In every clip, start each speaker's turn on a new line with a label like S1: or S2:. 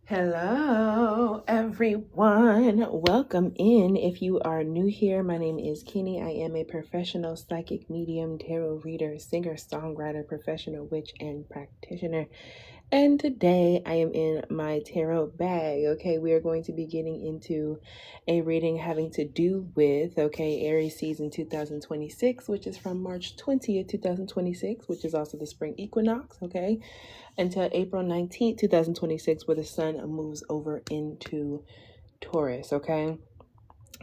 S1: Hello, everyone. Welcome in. If you are new here, my name is Kinny. I am a professional psychic medium, tarot reader, singer, songwriter, professional witch, and practitioner. And today I am in my tarot bag. Okay, we are going to be getting into a reading having to do with, Aries season 2026, which is from March 20th, 2026, which is also the spring equinox, until April 19th, 2026, where the sun moves over into Taurus,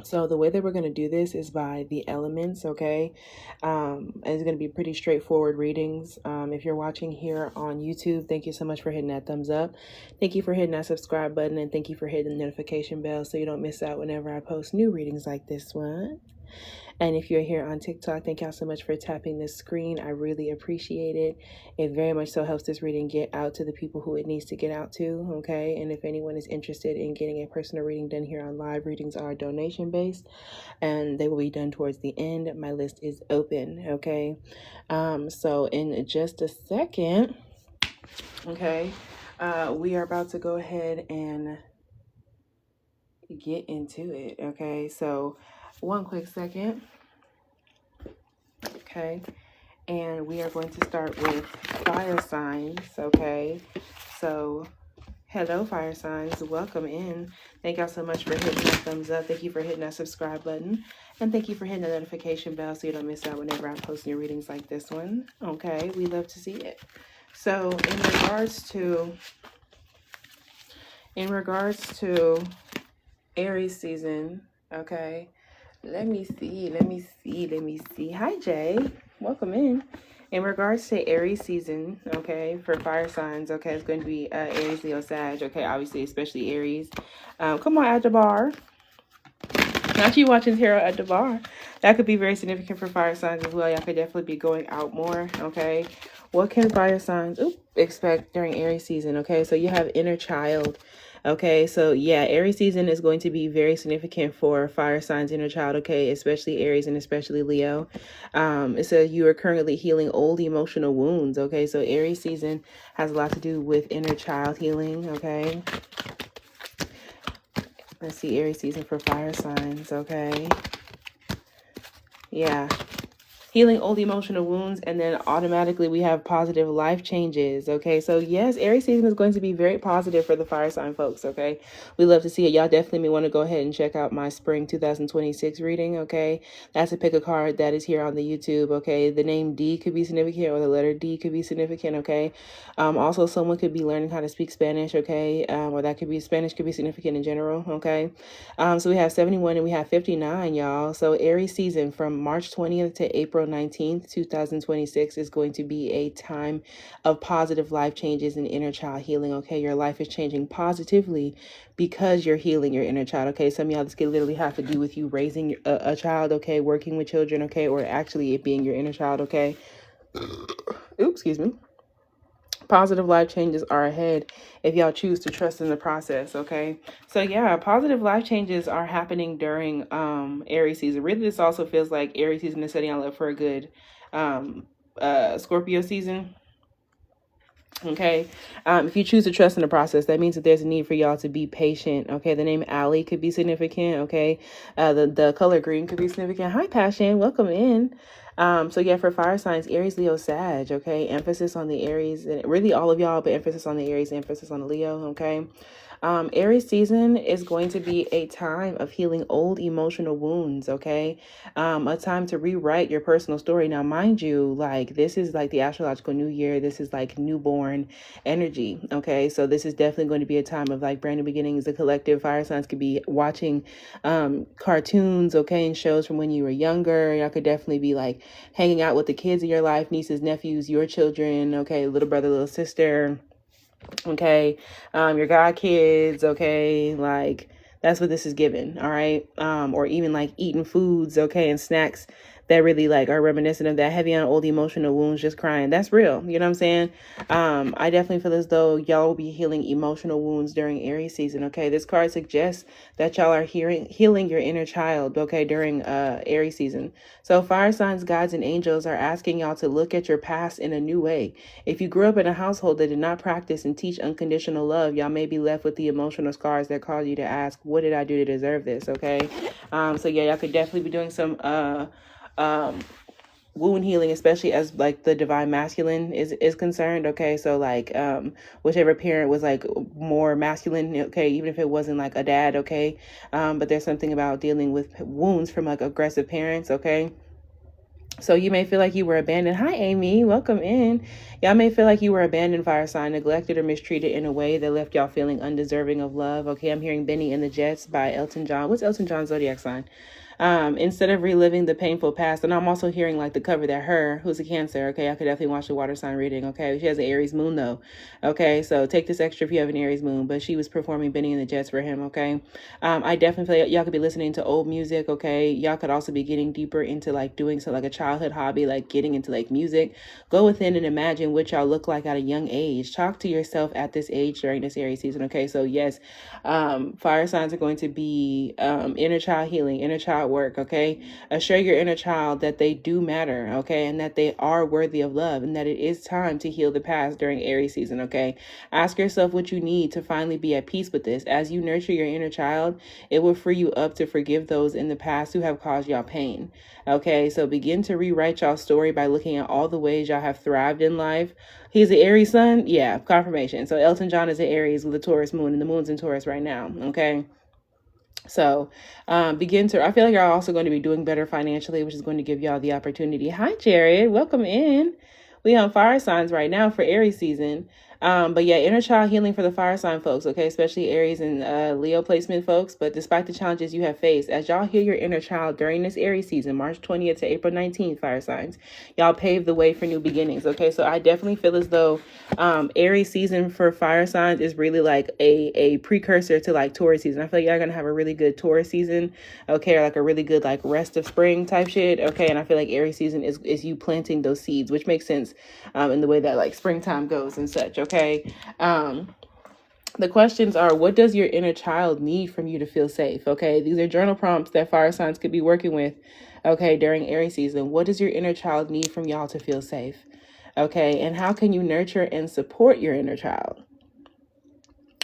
S1: So the way that we're going to do this is by the elements, and it's going to be pretty straightforward readings. If you're watching here on YouTube, thank you so much for hitting that thumbs up. Thank you for hitting that subscribe button, and thank you for hitting the notification bell so you don't miss out whenever I post new readings like this one. And if you're here on TikTok, thank y'all so much for tapping the screen. I really appreciate it. It very much so helps this reading get out to the people who it needs to get out to, And if anyone is interested in getting a personal reading done here on live, readings are donation-based, and they will be done towards the end. My list is open, So in just a second, we are about to go ahead and get into it, So one quick second. And we are going to start with fire signs, So hello, fire signs. Welcome in. Thank y'all so much for hitting that thumbs up. Thank you for hitting that subscribe button. And thank you for hitting the notification bell so you don't miss out whenever I post new readings like this one. We love to see it. So in regards to Aries season, Let me see. Hi, Jay. Welcome in. In regards to Aries season, for fire signs, it's going to be Aries, Leo, Sag, obviously, especially Aries. Come on, at the bar. Not you watching tarot at the bar. That could be very significant for fire signs as well. Y'all could definitely be going out more, What can fire signs expect during Aries season, So you have inner child. So yeah, Aries season is going to be very significant for fire signs, inner child, especially Aries and especially Leo. It says you are currently healing old emotional wounds, So Aries season has a lot to do with inner child healing, Let's see, Aries season for fire signs, Yeah. Healing old emotional wounds, and then automatically we have positive life changes, So yes, Aries season is going to be very positive for the fire sign folks, We love to see it. Y'all definitely may want to go ahead and check out my spring 2026 reading, That's a pick a card that is here on the YouTube, The name D could be significant, or the letter D could be significant, Also, someone could be learning how to speak Spanish, Or that could be, Spanish could be significant in general, So we have 71 and we have 59, y'all. So Aries season from March 20th to April 19th, 2026 is going to be a time of positive life changes and inner child healing, Your life is changing positively because you're healing your inner child, Some of y'all, this could literally have to do with you raising a child, Working with children, Or actually it being your inner child, Oops, excuse me. Positive life changes are ahead if y'all choose to trust in the process, So yeah, positive life changes are happening during Aries season. Really, this also feels like Aries season is setting y'all up for a good Scorpio season. If you choose to trust in the process, that means that there's a need for y'all to be patient, The name Allie could be significant, The color green could be significant. Hi, Passion. Welcome in. So yeah, for fire signs, Aries, Leo, Sag, Emphasis on the Aries, and really all of y'all, but emphasis on the Aries, emphasis on the Leo, Aries season is going to be a time of healing old emotional wounds, A time to rewrite your personal story. Now, mind you, like, this is like the astrological new year. This is like newborn energy, So this is definitely going to be a time of like brand new beginnings. The collective fire signs could be watching cartoons, and shows from when you were younger. Y'all could definitely be like hanging out with the kids in your life, nieces, nephews, your children, little brother, little sister, your god kids, like that's what this is given, all right, or even like eating foods, and snacks that really like are reminiscent of that, heavy on old emotional wounds, just crying. That's real. You know what I'm saying? I definitely feel as though y'all will be healing emotional wounds during Aries season. Okay, this card suggests that y'all are healing your inner child. Okay, during Aries season. So fire signs, guides, and angels are asking y'all to look at your past in a new way. If you grew up in a household that did not practice and teach unconditional love, y'all may be left with the emotional scars that cause you to ask, what did I do to deserve this? Okay. So yeah, y'all could definitely be doing some wound healing, especially as like the divine masculine is concerned. Okay, so like whichever parent was like more masculine, okay, even if it wasn't like a dad, okay, but there's something about dealing with wounds from like aggressive parents. Okay, so you may feel like you were abandoned. Hi, Amy. Welcome in. Y'all may feel like you were abandoned, fire sign, neglected, or mistreated in a way that left y'all feeling undeserving of love. Okay, I'm hearing Benny and the Jets by Elton John. What's Elton John's zodiac sign? Instead of reliving the painful past, and I'm also hearing like the cover that her, who's a Cancer, okay, I could definitely watch the water sign reading, okay, she has an Aries moon though, okay, so take this extra if you have an Aries moon, but she was performing Benny and the Jets for him, okay. I definitely feel like y'all could be listening to old music, okay, y'all could also be getting deeper into like doing so like a childhood hobby, like getting into like music. Go within and imagine what y'all look like at a young age. Talk to yourself at this age during this Aries season, okay. So yes, fire signs are going to be inner child healing, inner child work, okay. Assure your inner child that they do matter, okay, and that they are worthy of love, and that it is time to heal the past during Aries season, okay. Ask yourself what you need to finally be at peace with this. As you nurture your inner child, it will free you up to forgive those in the past who have caused y'all pain, okay. So begin to rewrite y'all story by looking at all the ways y'all have thrived in life. He's an Aries sun, yeah, confirmation. So Elton John is an Aries with a Taurus moon, and the moon's in Taurus right now, okay. So I feel like you're also going to be doing better financially, which is going to give y'all the opportunity. Hi, Jared. Welcome in. We on fire signs right now for Aries season. But yeah, inner child healing for the fire sign folks, okay, especially Aries and Leo placement folks. But despite the challenges you have faced, as y'all heal your inner child during this Aries season, March 20th to April 19th, fire signs, y'all pave the way for new beginnings, okay. So I definitely feel as though Aries season for fire signs is really like a precursor to like Taurus season. I feel like y'all gonna have a really good Taurus season, okay, or like a really good like rest of spring type shit, okay. And I feel like Aries season is you planting those seeds, which makes sense in the way that like springtime goes and such, okay. The questions are, what does your inner child need from you to feel safe? Okay, these are journal prompts that fire signs could be working with, okay, during Aries season. What does your inner child need from y'all to feel safe? Okay, and how can you nurture and support your inner child?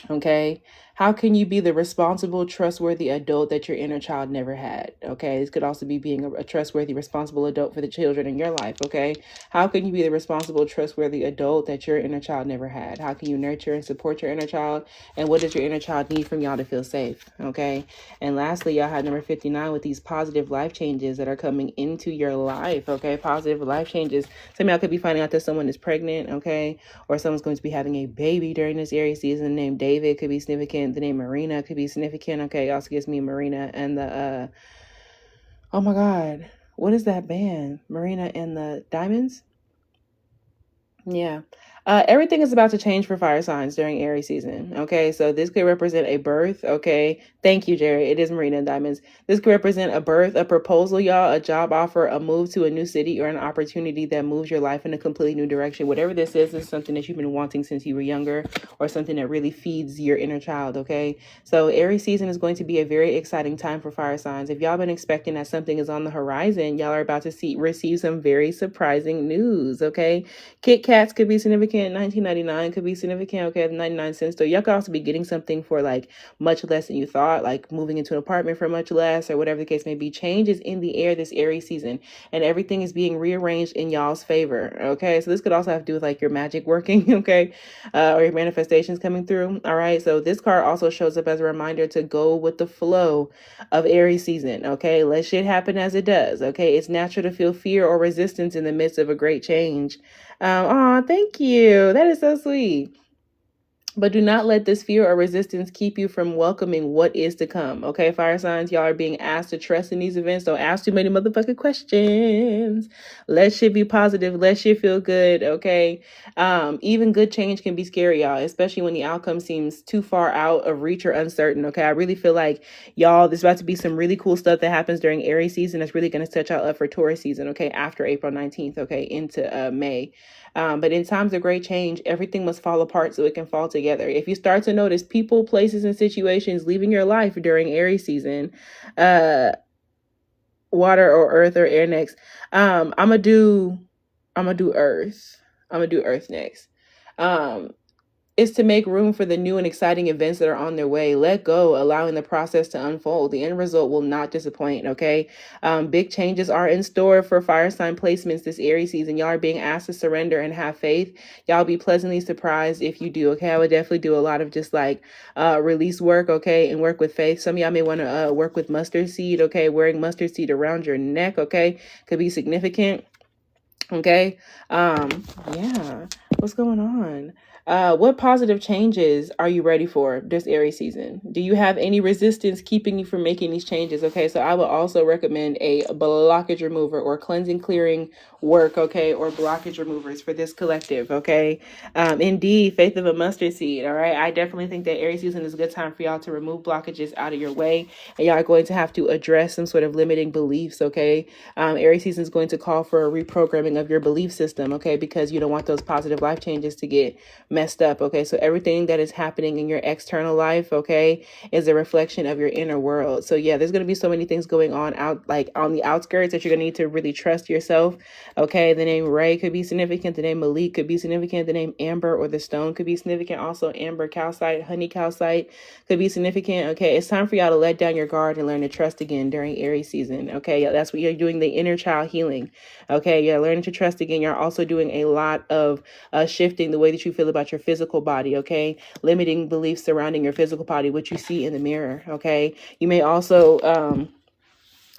S1: Okay, how can you be the responsible, trustworthy adult that your inner child never had? Okay, this could also be being a trustworthy, responsible adult for the children in your life. Okay, how can you be the responsible, trustworthy adult that your inner child never had? How can you nurture and support your inner child? And what does your inner child need from y'all to feel safe? Okay, and lastly, y'all had number 59 with these positive life changes that are coming into your life. Okay, positive life changes. Some of y'all could be finding out that someone is pregnant, okay, or someone's going to be having a baby during this Aries season named David. Could be significant. The name Marina could be significant. Okay, also gives me Marina and the oh my god, what is that band? Marina and the Diamonds? Yeah. Everything is about to change for fire signs during Aries season. Okay, so this could represent a birth. Okay, thank you, Jerry. It is Marina and Diamonds. This could represent a birth, a proposal, y'all, a job offer, a move to a new city, or an opportunity that moves your life in a completely new direction. Whatever this is something that you've been wanting since you were younger, or something that really feeds your inner child. Okay, so Aries season is going to be a very exciting time for fire signs. If y'all been expecting that something is on the horizon, y'all are about to receive some very surprising news. Okay, Kit Kats could be significant. 1999 could be significant. Okay, the 99 cent store. Y'all could also be getting something for like much less than you thought, like moving into an apartment for much less, or whatever the case may be. Change is in the air this Aries season, and everything is being rearranged in y'all's favor. Okay, so this could also have to do with like your magic working, okay, or your manifestations coming through. All right, so this card also shows up as a reminder to go with the flow of Aries season. Okay, let shit happen as it does. Okay, it's natural to feel fear or resistance in the midst of a great change. Thank you. That is so sweet. But do not let this fear or resistance keep you from welcoming what is to come. Okay, fire signs, y'all are being asked to trust in these events. Don't ask too many motherfucking questions. Let shit be positive. Let shit feel good. Okay. Even good change can be scary, y'all, especially when the outcome seems too far out of reach or uncertain. Okay. I really feel like y'all, there's about to be some really cool stuff that happens during Aries season that's really going to set y'all up for Taurus season. Okay. After April 19th. Okay. Into May. But in times of great change, everything must fall apart so it can fall together. If you start to notice people, places, and situations leaving your life during Aries season, water or earth or air next. I'm gonna do earth. I'm gonna do earth next. Is to make room for the new and exciting events that are on their way. Let go, allowing the process to unfold. The end result will not disappoint, okay? Big changes are in store for fire sign placements this Aries season. Y'all are being asked to surrender and have faith. Y'all be pleasantly surprised if you do, okay? I would definitely do a lot of just like release work, okay? And work with faith. Some of y'all may want to work with mustard seed, okay? Wearing mustard seed around your neck, okay? Could be significant. Okay. Yeah. What's going on? What positive changes are you ready for this Aries season? Do you have any resistance keeping you from making these changes? Okay, so I would also recommend a blockage remover or cleansing, clearing work, okay, or blockage removers for this collective, okay? Indeed, faith of a mustard seed, all right? I definitely think that Aries season is a good time for y'all to remove blockages out of your way, and y'all are going to have to address some sort of limiting beliefs, okay? Aries season is going to call for a reprogramming of your belief system, okay, because you don't want those positive life changes to get messed up, okay? So everything that is happening in your external life, okay, is a reflection of your inner world. So yeah, there's going to be so many things going on out, like on the outskirts, that you're going to need to really trust yourself, okay? The name Ray could be significant. The name Malik could be significant. The name Amber or the stone could be significant. Also, amber calcite, honey calcite could be significant, okay? It's time for y'all to let down your guard and learn to trust again during Aries season, okay? That's what you're doing, the inner child healing, okay? You're learning to trust again. You're also doing a lot of shifting the way that you feel about your physical body, okay? Limiting beliefs surrounding your physical body, what you see in the mirror, okay? You may also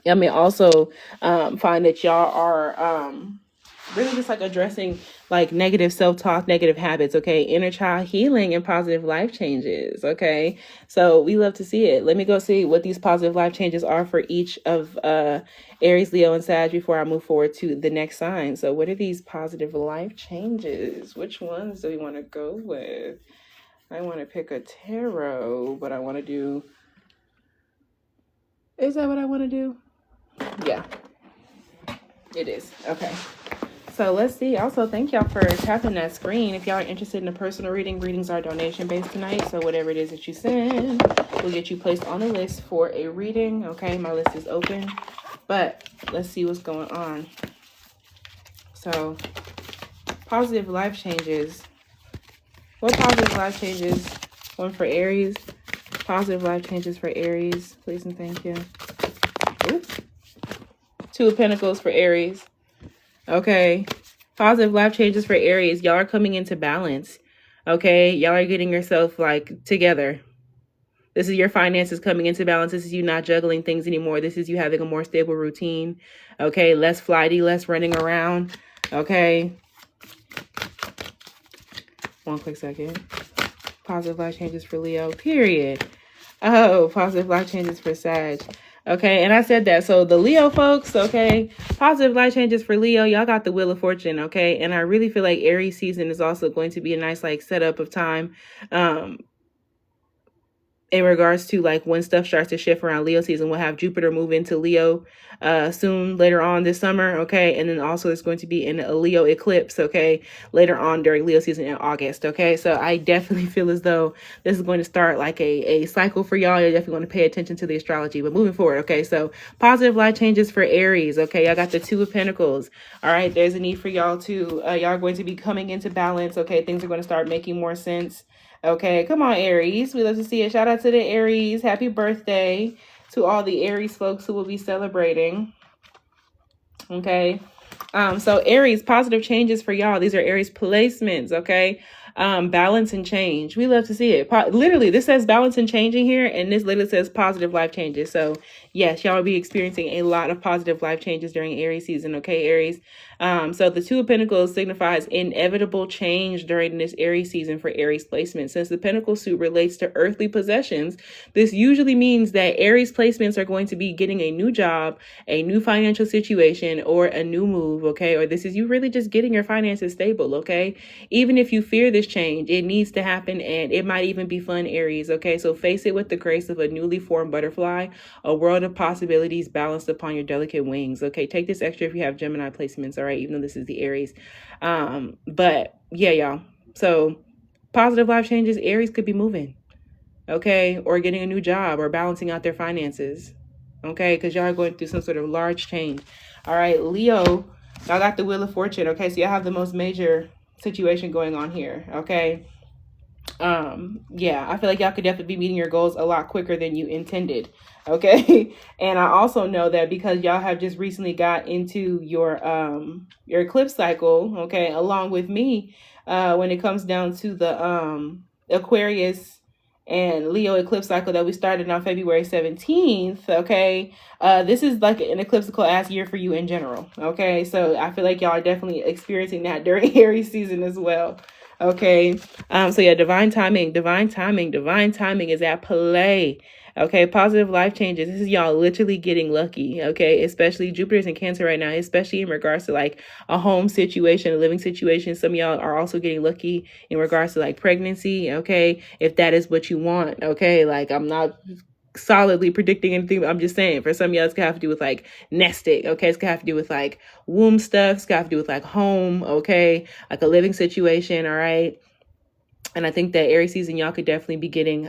S1: find that y'all are really just like addressing like negative self-talk, negative habits, okay? Inner child healing and positive life changes, okay? So we love to see it. Let me go see what these positive life changes are for each of Aries, Leo, and Sag before I move forward to the next sign. So what are these positive life changes? Which ones do we want to go with? I want to pick a tarot, but I want to do... Is that what I want to do? Yeah, it is. Okay. So let's see. Also, thank y'all for tapping that screen. If y'all are interested in a personal reading, readings are donation-based tonight. So whatever it is that you send will get you placed on the list for a reading. Okay, my list is open. But let's see what's going on. So, positive life changes. What positive life changes? One for Aries. Positive life changes for Aries. Please and thank you. Ooh. Two of Pentacles for Aries. Okay. Positive life changes for Aries. Y'all are coming into balance. Okay. Y'all are getting yourself like together. This is your finances coming into balance. This is you not juggling things anymore. This is you having a more stable routine. Okay. Less flighty, less running around. Okay. One quick second. Positive life changes for Leo. Period. Oh, positive life changes for Sag. Okay, and I said that. So the Leo folks, okay, positive life changes for Leo. Y'all got the Wheel of Fortune, okay? And I really feel like Aries season is also going to be a nice, like, setup of time in regards to, like, when stuff starts to shift around Leo season. We'll have Jupiter move into Leo soon, later on this summer, okay? And then also there's going to be a Leo eclipse, okay, later on during Leo season in August, okay? So I definitely feel as though this is going to start like a cycle for y'all. You definitely want to pay attention to the astrology, but moving forward, okay? So positive life changes for Aries, okay? Y'all got the Two of Pentacles, all right? There's a need for y'all to, y'all are going to be coming into balance, okay? Things are going to start making more sense. Okay, come on, Aries. We love to see it. Shout out to the Aries. Happy birthday to all the Aries folks who will be celebrating. Okay. So Aries, positive changes for y'all. These are Aries placements, okay? Balance and change. We love to see it. Literally, this says balance and changing here, and this literally says positive life changes. So yes, y'all will be experiencing a lot of positive life changes during Aries season. Okay, Aries. So the Two of Pentacles signifies inevitable change during this Aries season for Aries placement. Since the Pentacle suit relates to earthly possessions, this usually means that Aries placements are going to be getting a new job, a new financial situation, or a new move. Okay, or this is you really just getting your finances stable. Okay, even if you fear this change, it needs to happen, and it might even be fun, Aries. Okay, so face it with the grace of a newly formed butterfly, a world of possibilities balanced upon your delicate wings. Okay, take this extra if you have Gemini placements. All right, even though this is the Aries. But yeah, y'all. So positive life changes, Aries could be moving. Okay, or getting a new job or balancing out their finances. Okay, because y'all are going through some sort of large change. All right, Leo, y'all got the Wheel of Fortune. Okay, so y'all have the most major situation going on here. Okay, yeah, I feel like y'all could definitely be meeting your goals a lot quicker than you intended. Okay, and I also know that because y'all have just recently got into your eclipse cycle, okay, along with me, when it comes down to the Aquarius and Leo eclipse cycle that we started on February 17th. Okay, this is like an ecliptical ass year for you in general. Okay, so I feel like y'all are definitely experiencing that during Aries season as well. Okay, so yeah, divine timing is at play. Okay, positive life changes. This is y'all literally getting lucky. Okay, especially Jupiter's in Cancer right now, especially in regards to like a home situation, a living situation. Some of y'all are also getting lucky in regards to like pregnancy. Okay, if that is what you want. Okay, like I'm not solidly predicting anything, but I'm just saying for some of y'all it's gonna have to do with like nesting. Okay, it's gonna have to do with like womb stuff. It's gonna have to do with like home. Okay, like a living situation. All right, and I think that Aries season y'all could definitely be getting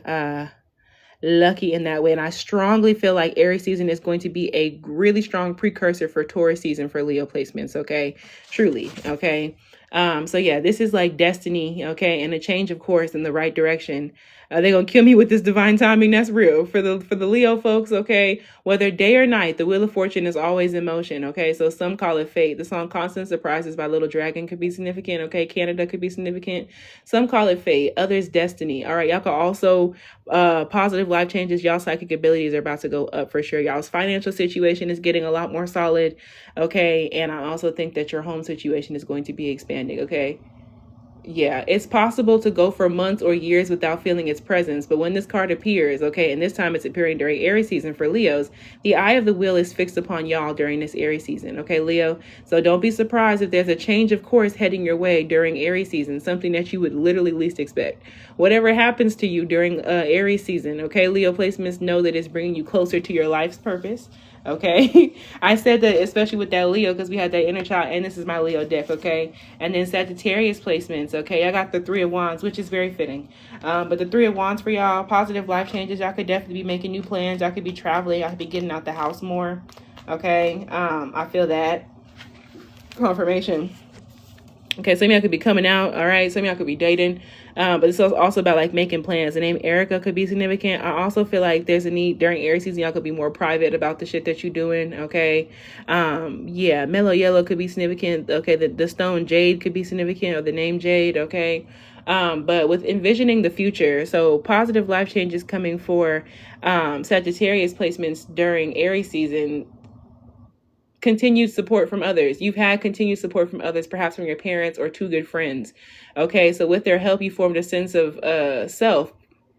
S1: lucky in that way. And I strongly feel like Aries season is going to be a really strong precursor for Taurus season for Leo placements. Okay, truly. Okay, so yeah, this is like destiny. Okay, and a change of course in the right direction. They're gonna kill me with this divine timing. That's real for the Leo folks. Okay, whether day or night, the Wheel of Fortune is always in motion. Okay, so some call it fate. The song "Constant Surprises" by Little Dragon could be significant. Okay, Canada could be significant. Some call it fate. Others destiny. All right, y'all could also positive life changes. Y'all psychic abilities are about to go up for sure. Y'all's financial situation is getting a lot more solid. Okay, and I also think that your home situation is going to be expanding. Okay. Yeah, it's possible to go for months or years without feeling its presence. But when this card appears, okay, and this time it's appearing during Aries season for Leos, the eye of the wheel is fixed upon y'all during this Aries season. Okay, Leo. So don't be surprised if there's a change of course heading your way during Aries season, something that you would literally least expect. Whatever happens to you during Aries season, okay, Leo placements, know that it's bringing you closer to your life's purpose. Okay, I said that especially with that Leo because we had that inner child, and this is my Leo deck. Okay, and then Sagittarius placements. Okay, I got the Three of Wands, which is very fitting. But the Three of Wands for y'all, positive life changes. Y'all could definitely be making new plans. Y'all could be traveling. Y'all could be getting out the house more. Okay, I feel that confirmation. Okay, some of y'all could be coming out. All right, some of y'all could be dating. But it's also about like making plans. The name Erica could be significant. I also feel like there's a need during Aries season. Y'all could be more private about the shit that you're doing. Okay. Yeah, mellow yellow could be significant. Okay, the stone jade could be significant, or the name Jade. Okay. But with envisioning the future, so positive life changes coming for Sagittarius placements during Aries season. Continued support from others. You've had continued support from others, perhaps from your parents or two good friends. Okay, so with their help, you formed a sense of self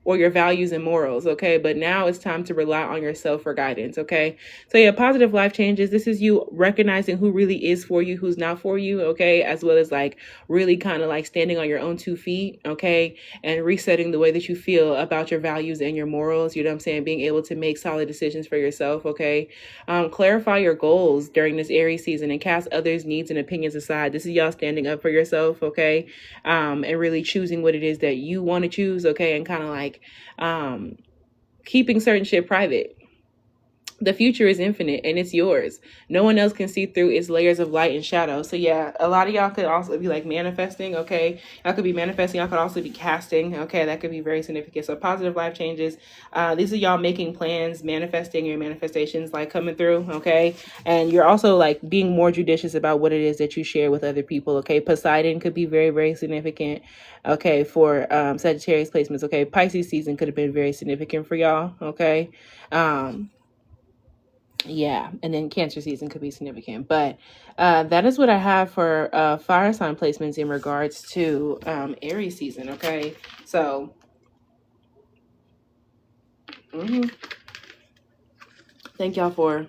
S1: or your values and morals. Okay, but now it's time to rely on yourself for guidance. Okay, so yeah, positive life changes. This is you recognizing who really is for you, who's not for you. Okay, as well as like really kind of like standing on your own 2 feet. Okay, and resetting the way that you feel about your values and your morals. You know what I'm saying? Being able to make solid decisions for yourself. Okay, clarify your goals during this Aries season and cast others' needs and opinions aside. This is y'all standing up for yourself. Okay, and really choosing what it is that you want to choose. Okay, and kind of like keeping certain shit private. The future is infinite and it's yours. No one else can see through its layers of light and shadow. So yeah, a lot of y'all could also be like manifesting, okay? Y'all could be manifesting. Y'all could also be casting, okay? That could be very significant. So positive life changes. These are y'all making plans, manifesting your manifestations like coming through, okay? And you're also like being more judicious about what it is that you share with other people, okay? Poseidon could be very, very significant, okay, for Sagittarius placements, okay? Pisces season could have been very significant for y'all, okay? Yeah, and then Cancer season could be significant, but that is what I have for fire sign placements in regards to Aries season. Okay, so thank y'all for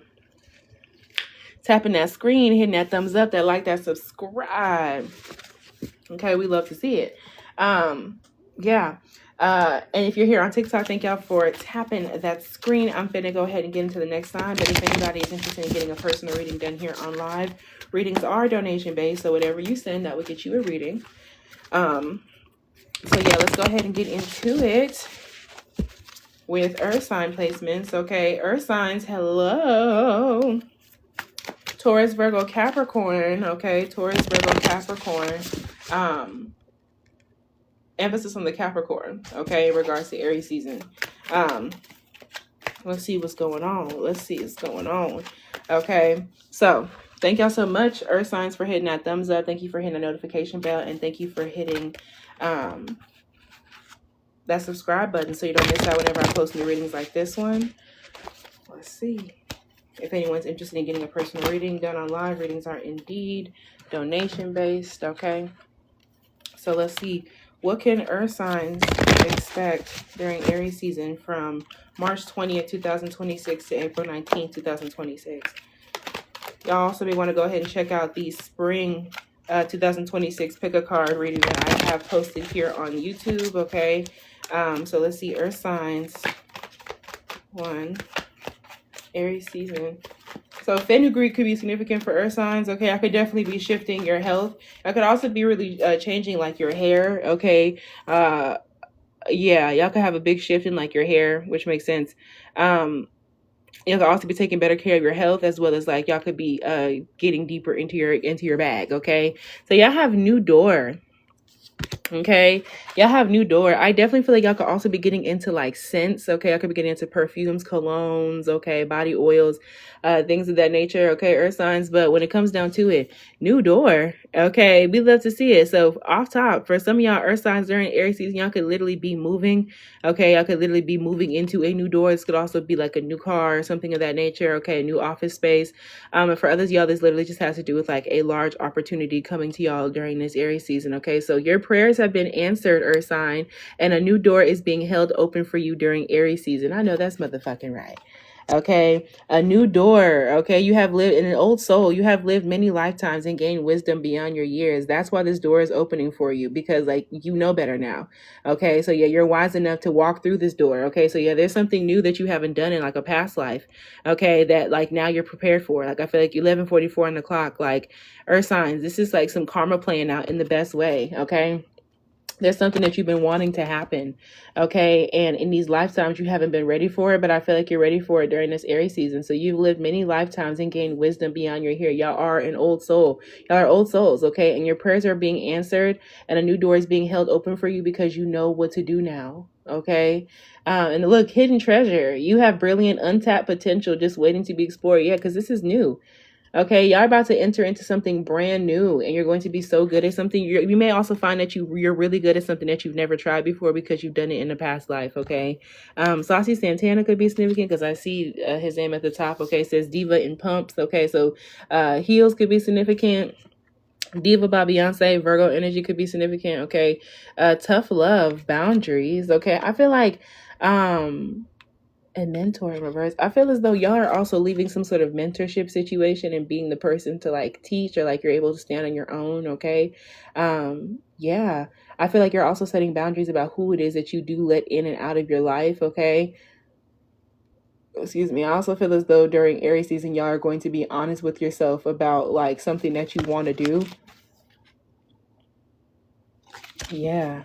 S1: tapping that screen, hitting that thumbs up, that like, that subscribe. Okay, we love to see it. Yeah. And if you're here on TikTok, thank y'all for tapping that screen. I'm finna go ahead and get into the next sign. But if anybody is interested in getting a personal reading done here on live, readings are donation based. So whatever you send, that will get you a reading. So yeah, let's go ahead and get into it with Earth sign placements. Okay, Earth signs, hello. Taurus, Virgo, Capricorn. Okay, Taurus, Virgo, Capricorn. Emphasis on the Capricorn, okay, in regards to Aries season. Let's see what's going on. Okay, so thank y'all so much, Earth signs, for hitting that thumbs up. Thank you for hitting the notification bell, and thank you for hitting that subscribe button so you don't miss out whenever I post new readings like this one. Let's see if anyone's interested in getting a personal reading done on live. Readings are indeed donation based. Okay, so let's see. What can Earth signs expect during Aries season from March 20th, 2026 to April 19th, 2026? Y'all also may want to go ahead and check out the spring 2026 pick a card reading that I have posted here on YouTube, okay? So let's see, Earth signs, 1, Aries season. So fenugreek could be significant for Earth signs, okay? I could definitely be shifting your health. I could also be really changing like your hair, okay? Yeah, y'all could have a big shift in like your hair, which makes sense. Y'all could also be taking better care of your health, as well as like y'all could be getting deeper into your bag, okay? So y'all have new door. Okay, y'all have new door. I definitely feel like y'all could also be getting into like scents. Okay, I could be getting into perfumes, colognes, okay, body oils, things of that nature. Okay, Earth signs. But when it comes down to it, new door. Okay, we love to see it. So off top, for some of y'all Earth signs during Aries season, y'all could literally be moving. Okay, y'all could literally be moving into a new door. This could also be like a new car or something of that nature. Okay, a new office space. And for others, y'all, this literally just has to do with like a large opportunity coming to y'all during this Aries season. Okay, so your prayers have been answered, Earth sign, and a new door is being held open for you during Aries season. I know that's motherfucking right. Okay, a new door. Okay, you have lived in an old soul. You have lived many lifetimes and gained wisdom beyond your years. That's why this door is opening for you, because like you know better now. Okay, so yeah, you're wise enough to walk through this door. Okay, so yeah, there's something new that you haven't done in like a past life. Okay, that like now you're prepared for. Like I feel like 11:44 on the clock. Like Earth signs, this is like some karma playing out in the best way. Okay. There's something that you've been wanting to happen, okay? And in these lifetimes, you haven't been ready for it, but I feel like you're ready for it during this Aries season. So you've lived many lifetimes and gained wisdom beyond your here. Y'all are an old soul. Y'all are old souls, okay? And your prayers are being answered, and a new door is being held open for you because you know what to do now, okay? And look, hidden treasure. You have brilliant, untapped potential just waiting to be explored. Yeah, because this is new. Okay, y'all about to enter into something brand new, and you're going to be so good at something. You may also find that you're really good at something that you've never tried before because you've done it in the past life. Okay, Saucy Santana could be significant because I see his name at the top. Okay, it says Diva in Pumps. Okay, so heels could be significant. Diva by Beyonce, Virgo energy could be significant. Okay, tough love, boundaries. Okay, I feel like and mentor in reverse. I feel as though y'all are also leaving some sort of mentorship situation and being the person to like teach, or like you're able to stand on your own. Okay. Yeah. I feel like you're also setting boundaries about who it is that you do let in and out of your life. Okay. Excuse me. I also feel as though during Aries season, y'all are going to be honest with yourself about like something that you want to do. Yeah.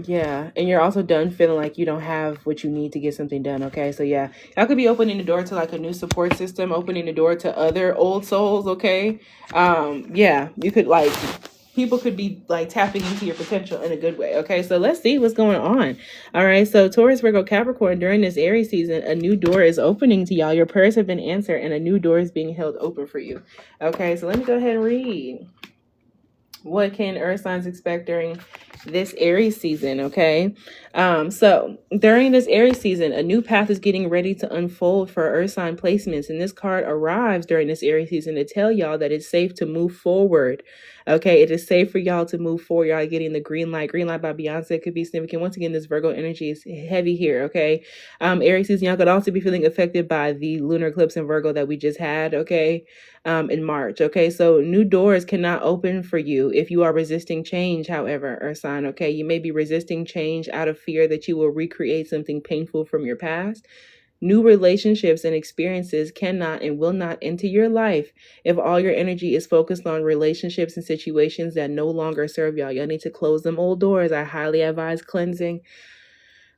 S1: Yeah, and you're also done feeling like you don't have what you need to get something done. Okay, so yeah, y'all could be opening the door to like a new support system, opening the door to other old souls. Okay, yeah, you could like people could be like tapping into your potential in a good way. Okay, so let's see what's going on. All right, so Taurus, Virgo, Capricorn, during this Aries season, a new door is opening to y'all. Your prayers have been answered, and a new door is being held open for you. Okay, so let me go ahead and read. What can earth signs expect during this Aries season? Okay, so during this Aries season, a new path is getting ready to unfold for earth sign placements, and this card arrives during this Aries season to tell y'all that it's safe to move forward. Okay, it is safe for y'all to move forward. Y'all getting the green light. Green light by Beyonce could be significant. Once again, this Virgo energy is heavy here. Okay, Aries season, y'all could also be feeling affected by the lunar eclipse in Virgo that we just had. Okay, in March. Okay, so new doors cannot open for you if you are resisting change, however, Earth sign. Okay, you may be resisting change out of fear that you will recreate something painful from your past. New relationships and experiences cannot and will not enter your life if all your energy is focused on relationships and situations that no longer serve y'all. Y'all need to close them old doors. I highly advise cleansing.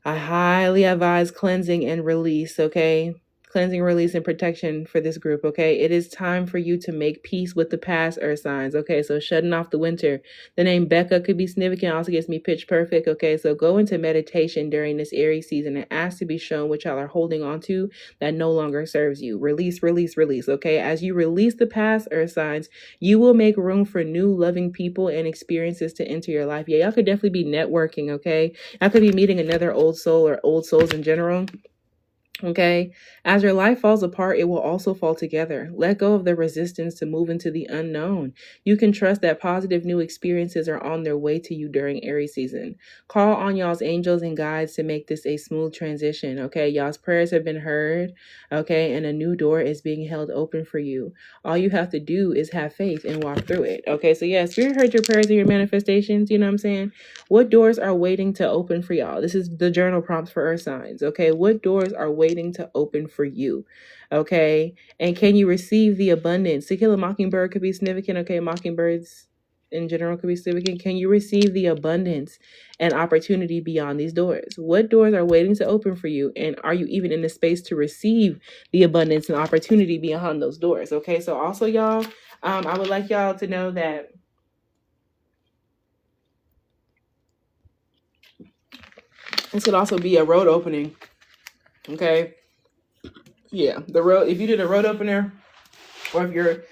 S1: And release, okay? Cleansing, release, and protection for this group, okay? It is time for you to make peace with the past, earth signs, okay? So shutting off the winter. The name Becca could be significant, also gives me pitch perfect, okay? So go into meditation during this Aries season and ask to be shown what y'all are holding on to that no longer serves you. Release, release, release, okay? As you release the past, earth signs, you will make room for new loving people and experiences to enter your life. Yeah, y'all could definitely be networking, okay? I could be meeting another old soul or old souls in general. Okay, as your life falls apart, it will also fall together. Let go of the resistance to move into the unknown. You can trust that positive new experiences are on their way to you during Aries season. Call on y'all's angels and guides to make this a smooth transition. Okay, y'all's prayers have been heard. Okay, and a new door is being held open for you. All you have to do is have faith and walk through it. Okay, so yeah, Spirit heard your prayers and your manifestations. You know what I'm saying? What doors are waiting to open for y'all? This is the journal prompts for earth signs. Okay, what doors are waiting to open for you? Okay, and can you receive the abundance? To Kill a Mockingbird could be significant. Okay, mockingbirds in general could be significant. Can you receive the abundance and opportunity beyond these doors? What doors are waiting to open for you? And are you even in the space to receive the abundance and opportunity beyond those doors? Okay, so also y'all, I would like y'all to know that this could also be a road opening. Okay. Yeah. The road, if you did a road opener, or if you're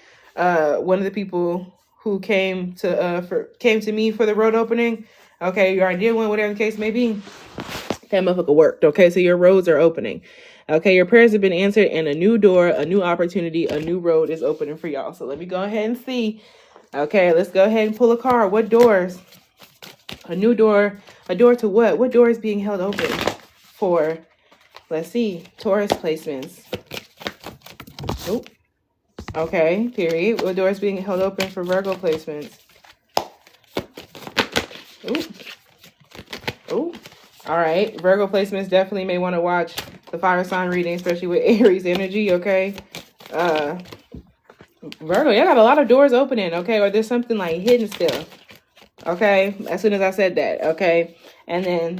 S1: one of the people who came to me for the road opening, okay, your idea one, whatever the case may be, that motherfucker worked. Okay, so your roads are opening. Okay, your prayers have been answered, and a new door, a new opportunity, a new road is opening for y'all. So let me go ahead and see. Okay, let's go ahead and pull a card. What doors? A new door. A door to what? What door is being held open for? Let's see. Taurus placements. Oh, okay. Period. What door is being held open for Virgo placements? Oh. All right. Virgo placements definitely may want to watch the fire sign reading, especially with Aries energy. Okay. Virgo, y'all got a lot of doors opening. Okay, or there's something like hidden still. Okay. As soon as I said that. Okay, and then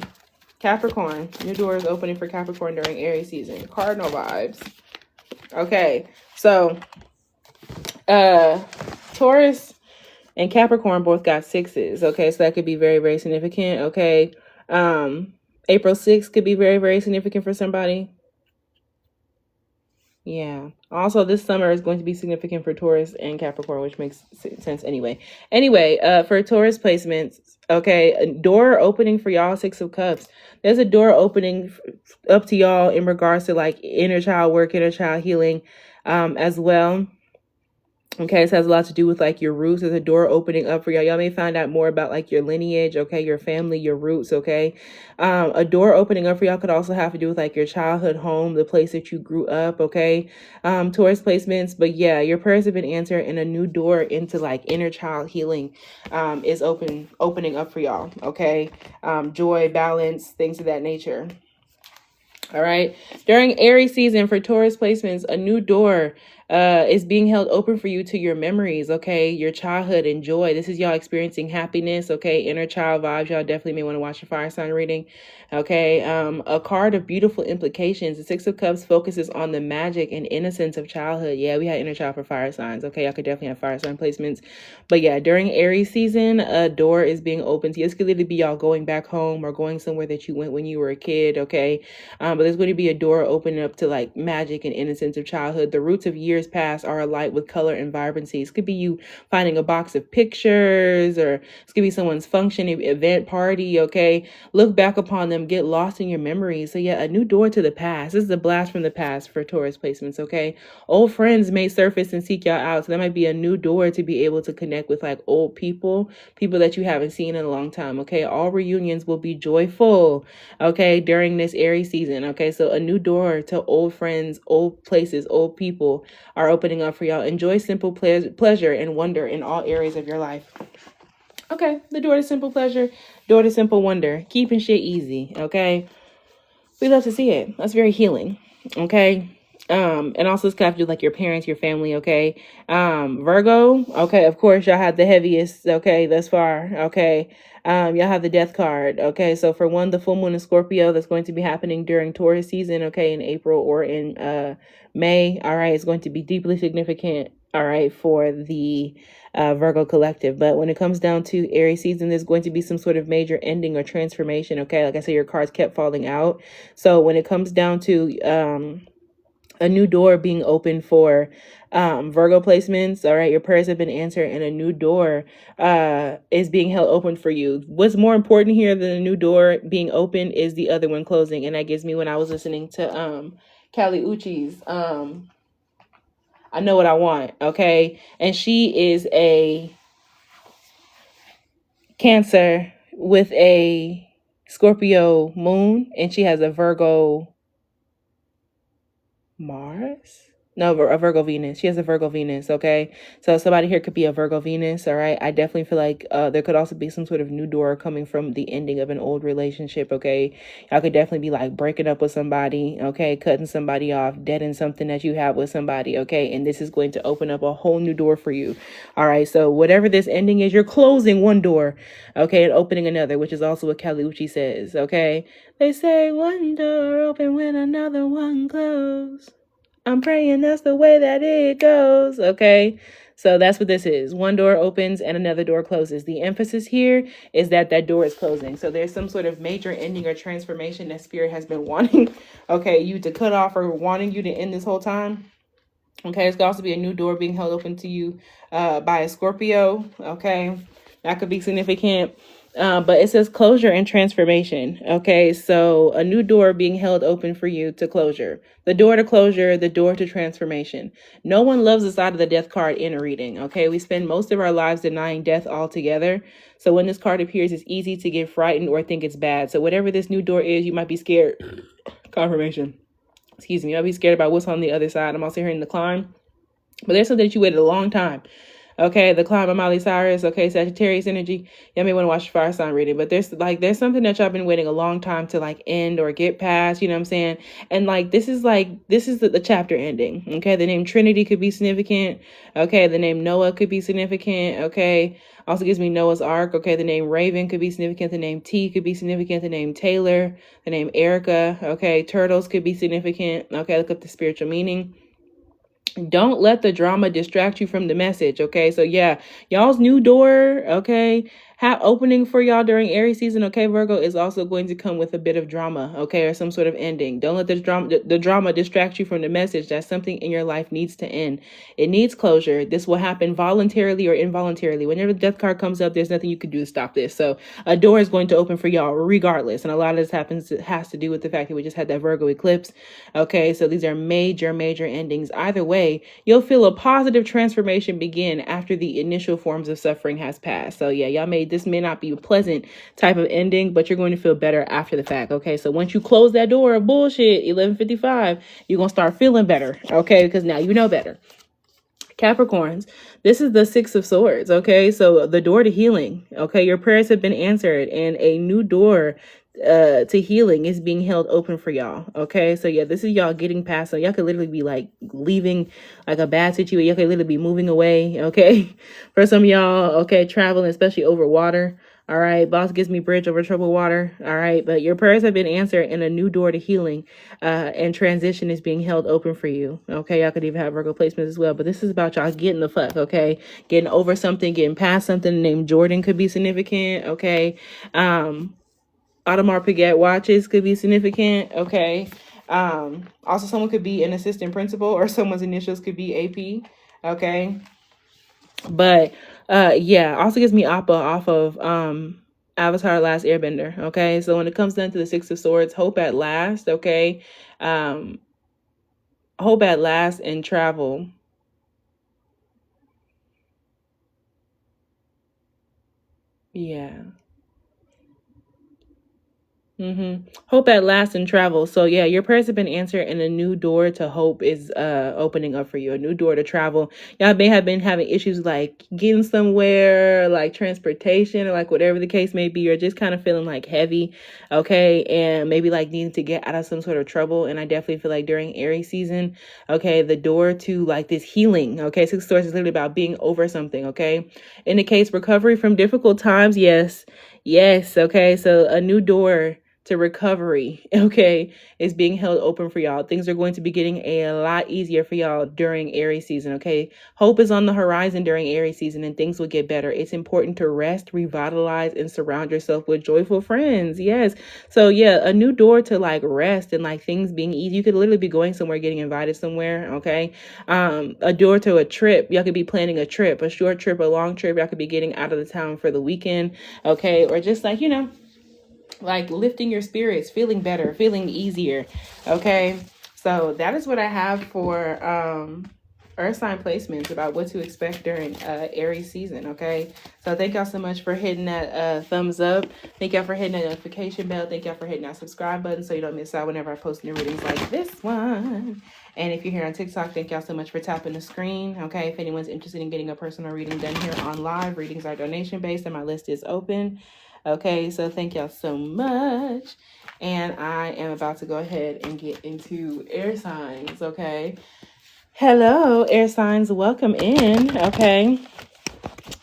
S1: Capricorn, new doors opening for Capricorn during Aries season. Cardinal vibes. Okay, so Taurus and Capricorn both got 6s. Okay, so that could be very, very significant. Okay, April 6th could be very, very significant for somebody. Yeah. Also, this summer is going to be significant for Taurus and Capricorn, which makes sense anyway. Anyway, for Taurus placements, okay, a door opening for y'all, 6 of Cups. There's a door opening up to y'all in regards to like inner child work, inner child healing, as well. Okay, this has a lot to do with like your roots. There's a door opening up for y'all. Y'all may find out more about like your lineage, okay, your family, your roots, okay. A door opening up for y'all could also have to do with like your childhood home, the place that you grew up, okay. Taurus placements, but yeah, your prayers have been answered, and a new door into like inner child healing is opening up for y'all, okay. Joy, balance, things of that nature. All right. During Aries season for Taurus placements, a new door is being held open for you to your memories, okay? Your childhood and joy. This is y'all experiencing happiness, okay? Inner child vibes. Y'all definitely may want to watch your fire sign reading, okay? A card of beautiful implications. The Six of Cups focuses on the magic and innocence of childhood. Yeah, we had inner child for fire signs, okay? Y'all could definitely have fire sign placements. But yeah, during Aries season, a door is being opened. This could either be y'all going back home or going somewhere that you went when you were a kid, okay? But there's going to be a door opening up to like magic and innocence of childhood. The roots of years past are alight with color and vibrancy. This could be you finding a box of pictures, or this could be someone's function, event, party, okay? Look back upon them, get lost in your memories. So yeah, a new door to the past. This is a blast from the past for Taurus placements, okay? Old friends may surface and seek y'all out. So that might be a new door to be able to connect with like old people that you haven't seen in a long time, okay? All reunions will be joyful, okay, during this Aries season, okay? So a new door to old friends, old places, old people are opening up for y'all. Enjoy simple pleasure and wonder in all areas of your life. Okay, the door to simple pleasure, door to simple wonder, keeping shit easy, okay? We love to see it. That's very healing, okay? And also it's kind of do like your parents, your family, okay? Virgo, okay, of course y'all have the heaviest, okay, thus far, okay? Y'all have the death card, okay? So for one, the full moon in Scorpio that's going to be happening during Taurus season, okay, in April or in May, all right, it's going to be deeply significant, all right, for the Virgo collective. But when it comes down to Aries season, there's going to be some sort of major ending or transformation, okay? Like I said, your cards kept falling out. So when it comes down to a new door being open for Virgo placements, all right, your prayers have been answered and a new door is being held open for you. What's more important here than a new door being open is the other one closing. And that gives me, when I was listening to Kali Uchis, I Know What I Want, okay? And she is a Cancer with a Scorpio moon, and she has a Virgo Mars? No, a Virgo Venus. She has a Virgo Venus, okay? So somebody here could be a Virgo Venus, all right? I definitely feel like there could also be some sort of new door coming from the ending of an old relationship, okay? Y'all could definitely be like breaking up with somebody, okay? Cutting somebody off, deading something that you have with somebody, okay? And this is going to open up a whole new door for you, all right? So whatever this ending is, you're closing one door, okay? And opening another, which is also what Kali Uchi says, okay? They say one door open when another one closed. I'm praying that's the way that it goes, okay? So that's what this is. One door opens and another door closes. The emphasis here is that that door is closing. So there's some sort of major ending or transformation that Spirit has been wanting, okay, you to cut off or wanting you to end this whole time. Okay, it's could also be a new door being held open to you by a Scorpio, okay? That could be significant. But it says closure and transformation. Okay, so a new door being held open for you to closure. The door to closure, the door to transformation. No one loves the side of the death card in a reading. Okay, we spend most of our lives denying death altogether. So when this card appears, it's easy to get frightened or think it's bad. So whatever this new door is, you might be scared. Confirmation. Excuse me. You might be scared about what's on the other side. I'm also hearing the climb. But there's something that you waited a long time. Okay, the climb of Miley Cyrus, okay, Sagittarius energy. Y'all may want to watch the fire sign reading, but there's something that y'all been waiting a long time to like end or get past, you know what I'm saying? And like this is the chapter ending. Okay, the name Trinity could be significant. Okay, the name Noah could be significant. Okay, also gives me Noah's Ark. Okay, the name Raven could be significant. The name T could be significant. The name Taylor, the name Erica. Okay, turtles could be significant. Okay, look up the spiritual meaning. Don't let the drama distract you from the message, okay? So yeah, y'all's new door, okay, opening for y'all during Aries season, okay, Virgo, is also going to come with a bit of drama, okay, or some sort of ending. Don't let the drama distract you from the message that something in your life needs to end. It needs closure. This will happen voluntarily or involuntarily. Whenever the death card comes up, there's nothing you can do to stop this. So a door is going to open for y'all regardless. And a lot of this has to do with the fact that we just had that Virgo eclipse, okay? So these are major endings. Either way, you'll feel a positive transformation begin after the initial forms of suffering has passed. So yeah, this may not be a pleasant type of ending, but you're going to feel better after the fact. Okay, so once you close that door of bullshit, 11:55, you're gonna start feeling better. Okay, because now you know better. Capricorns, this is the Six of Swords, okay? So the door to healing, okay? Your prayers have been answered and a new door to healing is being held open for y'all, okay? So yeah, this is y'all getting past, so y'all could literally be like leaving like a bad situation. Y'all could literally be moving away, okay? For some of y'all, okay, traveling, especially over water. All right, boss gives me bridge over troubled water. All right, but your prayers have been answered and a new door to healing and transition is being held open for you. Okay, y'all could even have Virgo placements as well, but this is about y'all getting the fuck, okay? Getting over something, getting past something. Named Jordan could be significant, okay? Audemars Piguet watches could be significant, okay? Also, someone could be an assistant principal or someone's initials could be AP, okay? But yeah, also gives me Appa off of Avatar Last Airbender, okay? So when it comes down to the Six of Swords, hope at last, okay? Hope at last and travel. Yeah. Hope at last and travel. So yeah, your prayers have been answered and a new door to hope is opening up for you. A new door to travel. Y'all may have been having issues like getting somewhere, like transportation or like whatever the case may be. You're just kind of feeling like heavy, okay? And maybe like needing to get out of some sort of trouble. And I definitely feel like during Aries season, okay, the door to like this healing, okay? Six of Swords is literally about being over something, okay? Indicates recovery from difficult times. Yes. Yes. Okay. So a new door to recovery, okay, is being held open for y'all. Things are going to be getting a lot easier for y'all during Aries season, okay? Hope is on the horizon during Aries season and things will get better. It's important to rest, revitalize, and surround yourself with joyful friends. Yes. So yeah, a new door to like rest and like things being easy. You could literally be going somewhere, getting invited somewhere, okay? A door to a trip. Y'all could be planning a trip, a short trip, a long trip. Y'all could be getting out of the town for the weekend, okay? Or just like, you know, like lifting your spirits, feeling better, feeling easier, okay? So that is what I have for earth sign placements about what to expect during Aries season, okay? So thank y'all so much for hitting that thumbs up. Thank y'all for hitting that notification bell. Thank y'all for hitting that subscribe button so you don't miss out whenever I post new readings like this one. And if you're here on TikTok, thank y'all so much for tapping the screen, okay? If anyone's interested in getting a personal reading done here on live, readings are donation based and my list is open. Okay, so thank y'all so much. And I am about to go ahead and get into air signs, okay? Hello, air signs, welcome in, okay?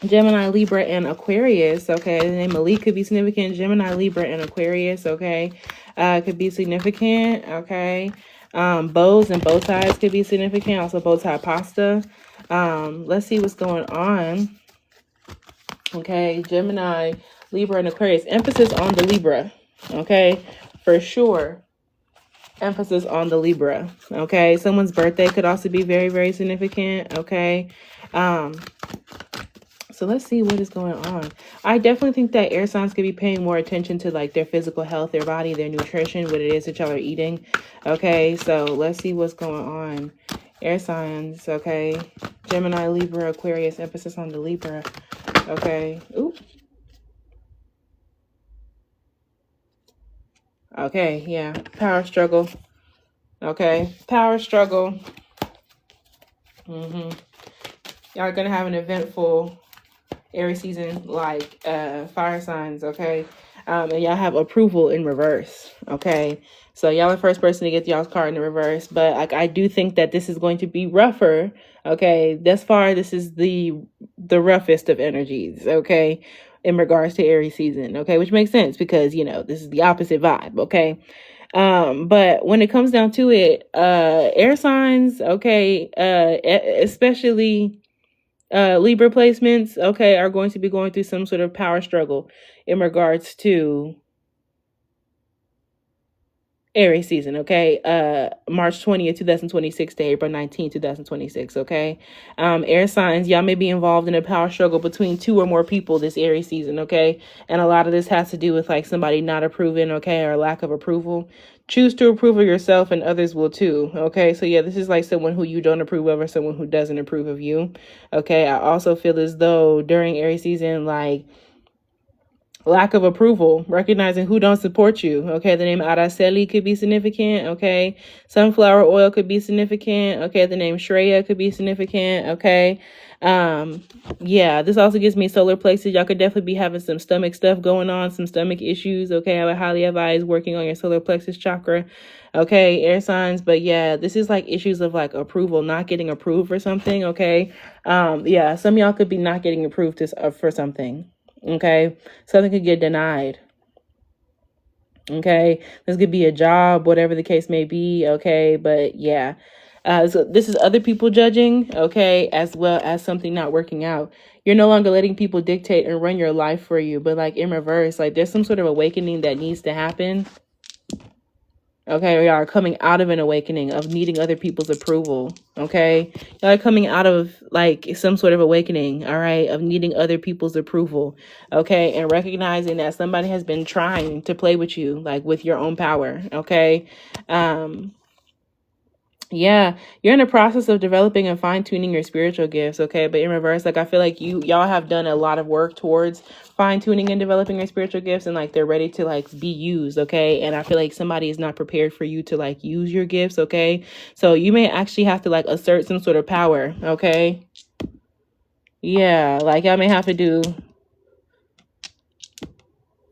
S1: Gemini, Libra, and Aquarius, okay? The name Malik could be significant. Gemini, Libra, and Aquarius, okay? Could be significant, okay? Bows and bow ties could be significant. Also, bow tie pasta. Let's see what's going on. Okay, Gemini, Libra, and Aquarius. Emphasis on the Libra, okay? For sure. Emphasis on the Libra, okay? Someone's birthday could also be very, very significant, okay? So let's see what is going on. I definitely think that air signs could be paying more attention to like their physical health, their body, their nutrition, what it is that y'all are eating, okay? So let's see what's going on. Air signs, okay? Gemini, Libra, Aquarius, emphasis on the Libra. Okay. Ooh. Okay, yeah. Power struggle. Okay. Power struggle. Y'all are going to have an eventful Aries season like fire signs, okay? And y'all have approval in reverse, okay? So y'all are the first person to get y'all's card in the reverse, but like I do think that this is going to be rougher, okay? Thus far, this is the roughest of energies, okay? In regards to Aries season, okay? Which makes sense because, you know, this is the opposite vibe, okay? But when it comes down to it, air signs, okay, especially Libra placements, okay, are going to be going through some sort of power struggle in regards to Aries season, okay? March 20th, 2026 to April 19th, 2026, okay? Air signs, y'all may be involved in a power struggle between two or more people this Aries season, okay? And a lot of this has to do with like somebody not approving, okay, or lack of approval. Choose to approve of yourself and others will too, okay? So yeah, this is like someone who you don't approve of or someone who doesn't approve of you, okay? I also feel as though during Aries season, like lack of approval, recognizing who don't support you. Okay, the name Araceli could be significant. Okay, sunflower oil could be significant. Okay, the name Shreya could be significant. Okay, yeah, this also gives me solar plexus. Y'all could definitely be having some stomach stuff going on, some stomach issues. Okay, I would highly advise working on your solar plexus chakra. Okay, air signs. But yeah, this is like issues of like approval, not getting approved for something. Okay, yeah, some of y'all could be not getting approved for something. Okay, something could get denied. Okay, this could be a job, whatever the case may be. Okay, but yeah, so this is other people judging. Okay, as well as something not working out. You're no longer letting people dictate and run your life for you, but like in reverse, like there's some sort of awakening that needs to happen. Okay, we are coming out of an awakening of needing other people's approval. Okay, y'all are coming out of like some sort of awakening, all right, of needing other people's approval. Okay, and recognizing that somebody has been trying to play with you, like with your own power. Okay, yeah, you're in the process of developing and fine-tuning your spiritual gifts. Okay, but in reverse, like I feel like y'all have done a lot of work towards fine-tuning and developing your spiritual gifts, and like they're ready to like be used. Okay, and I feel like somebody is not prepared for you to like use your gifts. Okay, so you may actually have to like assert some sort of power. Okay, yeah, like y'all may have to do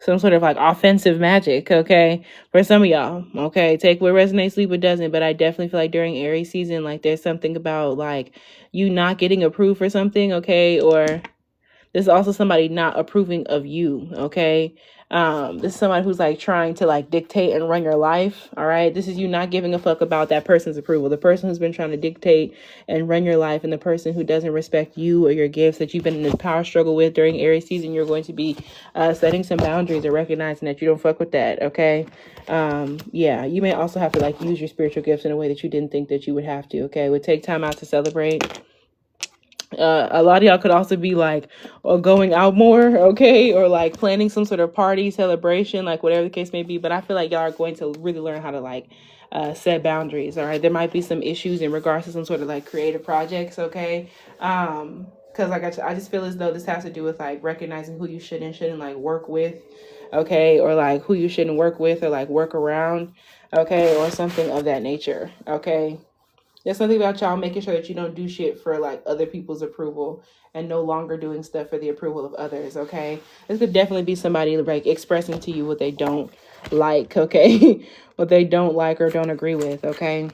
S1: some sort of like offensive magic, okay, for some of y'all. Okay, take what resonates, leave what doesn't. But I definitely feel like during Aries season, like there's something about like you not getting approved for something. Okay, or this is also somebody not approving of you. Okay, this is somebody who's like trying to like dictate and run your life. All right, this is you not giving a fuck about that person's approval, the person who's been trying to dictate and run your life, and the person who doesn't respect you or your gifts that you've been in this power struggle with during Aries season. You're going to be setting some boundaries and recognizing that you don't fuck with that. Okay, yeah, you may also have to like use your spiritual gifts in a way that you didn't think that you would have to. Okay, it would take time out to celebrate. A lot of y'all could also be like going out more, okay, or like planning some sort of party celebration, like whatever the case may be. But I feel like y'all are going to really learn how to like set boundaries. All right, there might be some issues in regards to some sort of like creative projects. Okay, because like I just feel as though this has to do with like recognizing who you should and shouldn't like work with. Okay, or like who you shouldn't work with or like work around. Okay, or something of that nature. Okay, there's something about y'all making sure that you don't do shit for like other people's approval and no longer doing stuff for the approval of others. Okay, this could definitely be somebody like expressing to you what they don't like. Okay, what they don't like or don't agree with. Okay.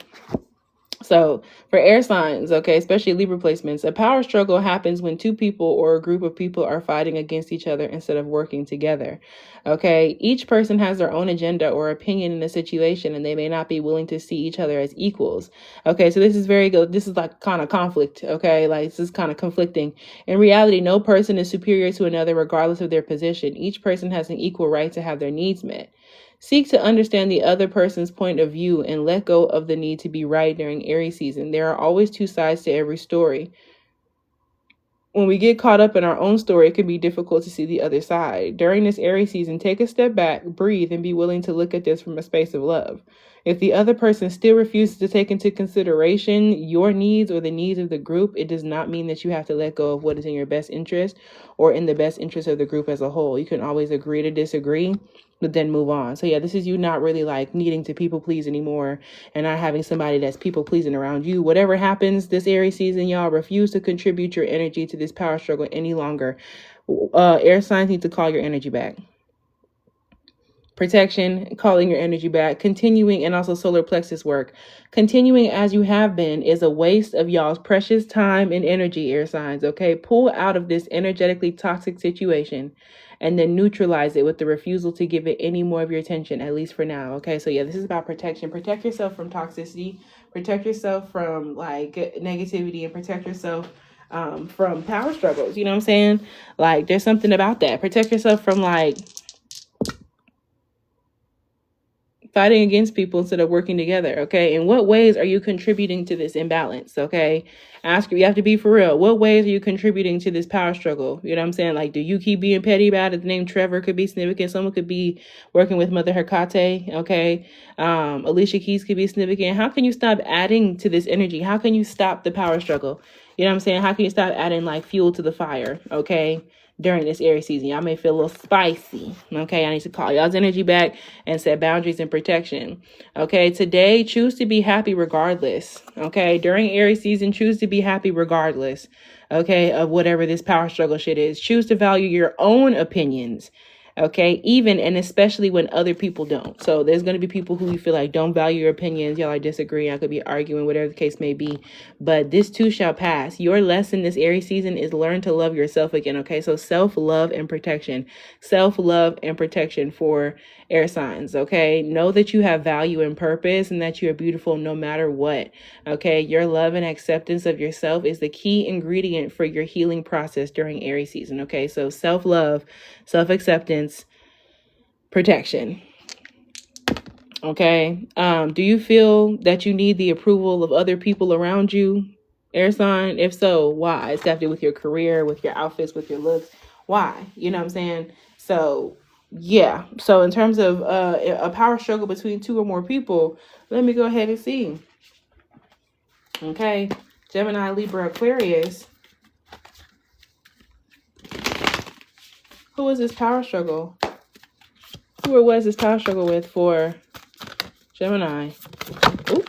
S1: So for air signs, okay, especially Libra placements, a power struggle happens when two people or a group of people are fighting against each other instead of working together. Okay, each person has their own agenda or opinion in a situation, and they may not be willing to see each other as equals. Okay, so this is very good. This is like kind of conflict. Okay, like this is kind of conflicting. In reality, no person is superior to another regardless of their position. Each person has an equal right to have their needs met. Seek to understand the other person's point of view and let go of the need to be right during Aries season. There are always two sides to every story. When we get caught up in our own story, it can be difficult to see the other side. During this Aries season, take a step back, breathe, and be willing to look at this from a space of love. If the other person still refuses to take into consideration your needs or the needs of the group, it does not mean that you have to let go of what is in your best interest or in the best interest of the group as a whole. You can always agree to disagree, but then move on. So yeah, this is you not really like needing to people please anymore and not having somebody that's people pleasing around you. Whatever happens this Aries season, y'all refuse to contribute your energy to this power struggle any longer. Air signs need to call your energy back. Protection, calling your energy back, continuing, and also solar plexus work. Continuing as you have been is a waste of y'all's precious time and energy, air signs, okay? Pull out of this energetically toxic situation and then neutralize it with the refusal to give it any more of your attention, at least for now, okay? So yeah, this is about protection. Protect yourself from toxicity, protect yourself from like negativity, and protect yourself from power struggles, you know what I'm saying? Like there's something about that. Protect yourself from like fighting against people instead of working together. Okay, in what ways are you contributing to this imbalance? Okay, you have to be for real. What ways are you contributing to this power struggle? You know what I'm saying? Like, do you keep being petty about it? The name Trevor could be significant. Someone could be working with Mother Hecate. Okay, Alicia Keys could be significant. How can you stop adding to this energy? How can you stop the power struggle? You know what I'm saying? How can you stop adding like fuel to the fire, okay, during this Aries season? Y'all may feel a little spicy, okay? I need to call y'all's energy back and set boundaries and protection, okay? Today, choose to be happy regardless, okay? During Aries season, choose to be happy regardless, okay, of whatever this power struggle shit is. Choose to value your own opinions, okay, even and especially when other people don't. So there's going to be people who you feel like don't value your opinions. Y'all are disagreeing. I could be arguing, whatever the case may be. But this too shall pass. Your lesson this Aries season is learn to love yourself again, okay? So self-love and protection. Self-love and protection for air signs, okay? Know that you have value and purpose and that you are beautiful no matter what, okay? Your love and acceptance of yourself is the key ingredient for your healing process during Aries season, okay? So self-love, self-acceptance, protection. Okay. Do you feel that you need the approval of other people around you, air sign? If so, why? It's got to do with your career, with your outfits, with your looks. Why? You know what I'm saying? So yeah. So in terms of a power struggle between two or more people, let me go ahead and see. Okay. Gemini, Libra, Aquarius. Who is this power struggle? Who or what is this power struggle with for Gemini? Ooh.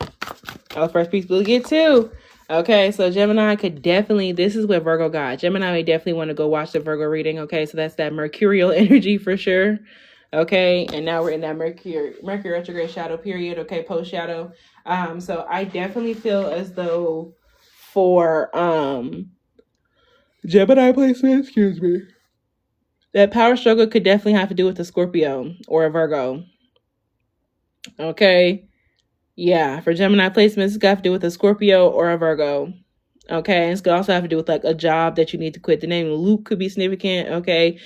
S1: Oh, first piece we'll get to. Okay, so Gemini could definitely, this is what Virgo got. Gemini may definitely want to go watch the Virgo reading. Okay, so that's that Mercurial energy for sure. Okay, and now we're in that Mercury retrograde shadow period. Okay, post shadow. So I definitely feel as though for Gemini placement, excuse me, that power struggle could definitely have to do with a Scorpio or a Virgo. Okay. Yeah, for Gemini placements, it's got to do with a Scorpio or a Virgo. Okay, it's going to also have to do with like a job that you need to quit. The name Luke could be significant. Okay,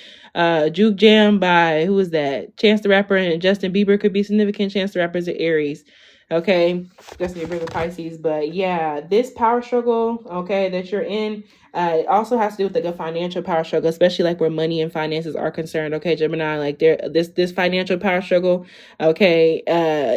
S1: Juke Jam by, who is that? Chance the Rapper and Justin Bieber could be significant. Chance the Rapper is an Aries. Okay, Justin Bieber is a Pisces. But yeah, this power struggle, okay, that you're in, it also has to do with like a financial power struggle, especially like where money and finances are concerned. Okay, Gemini, like this financial power struggle, okay,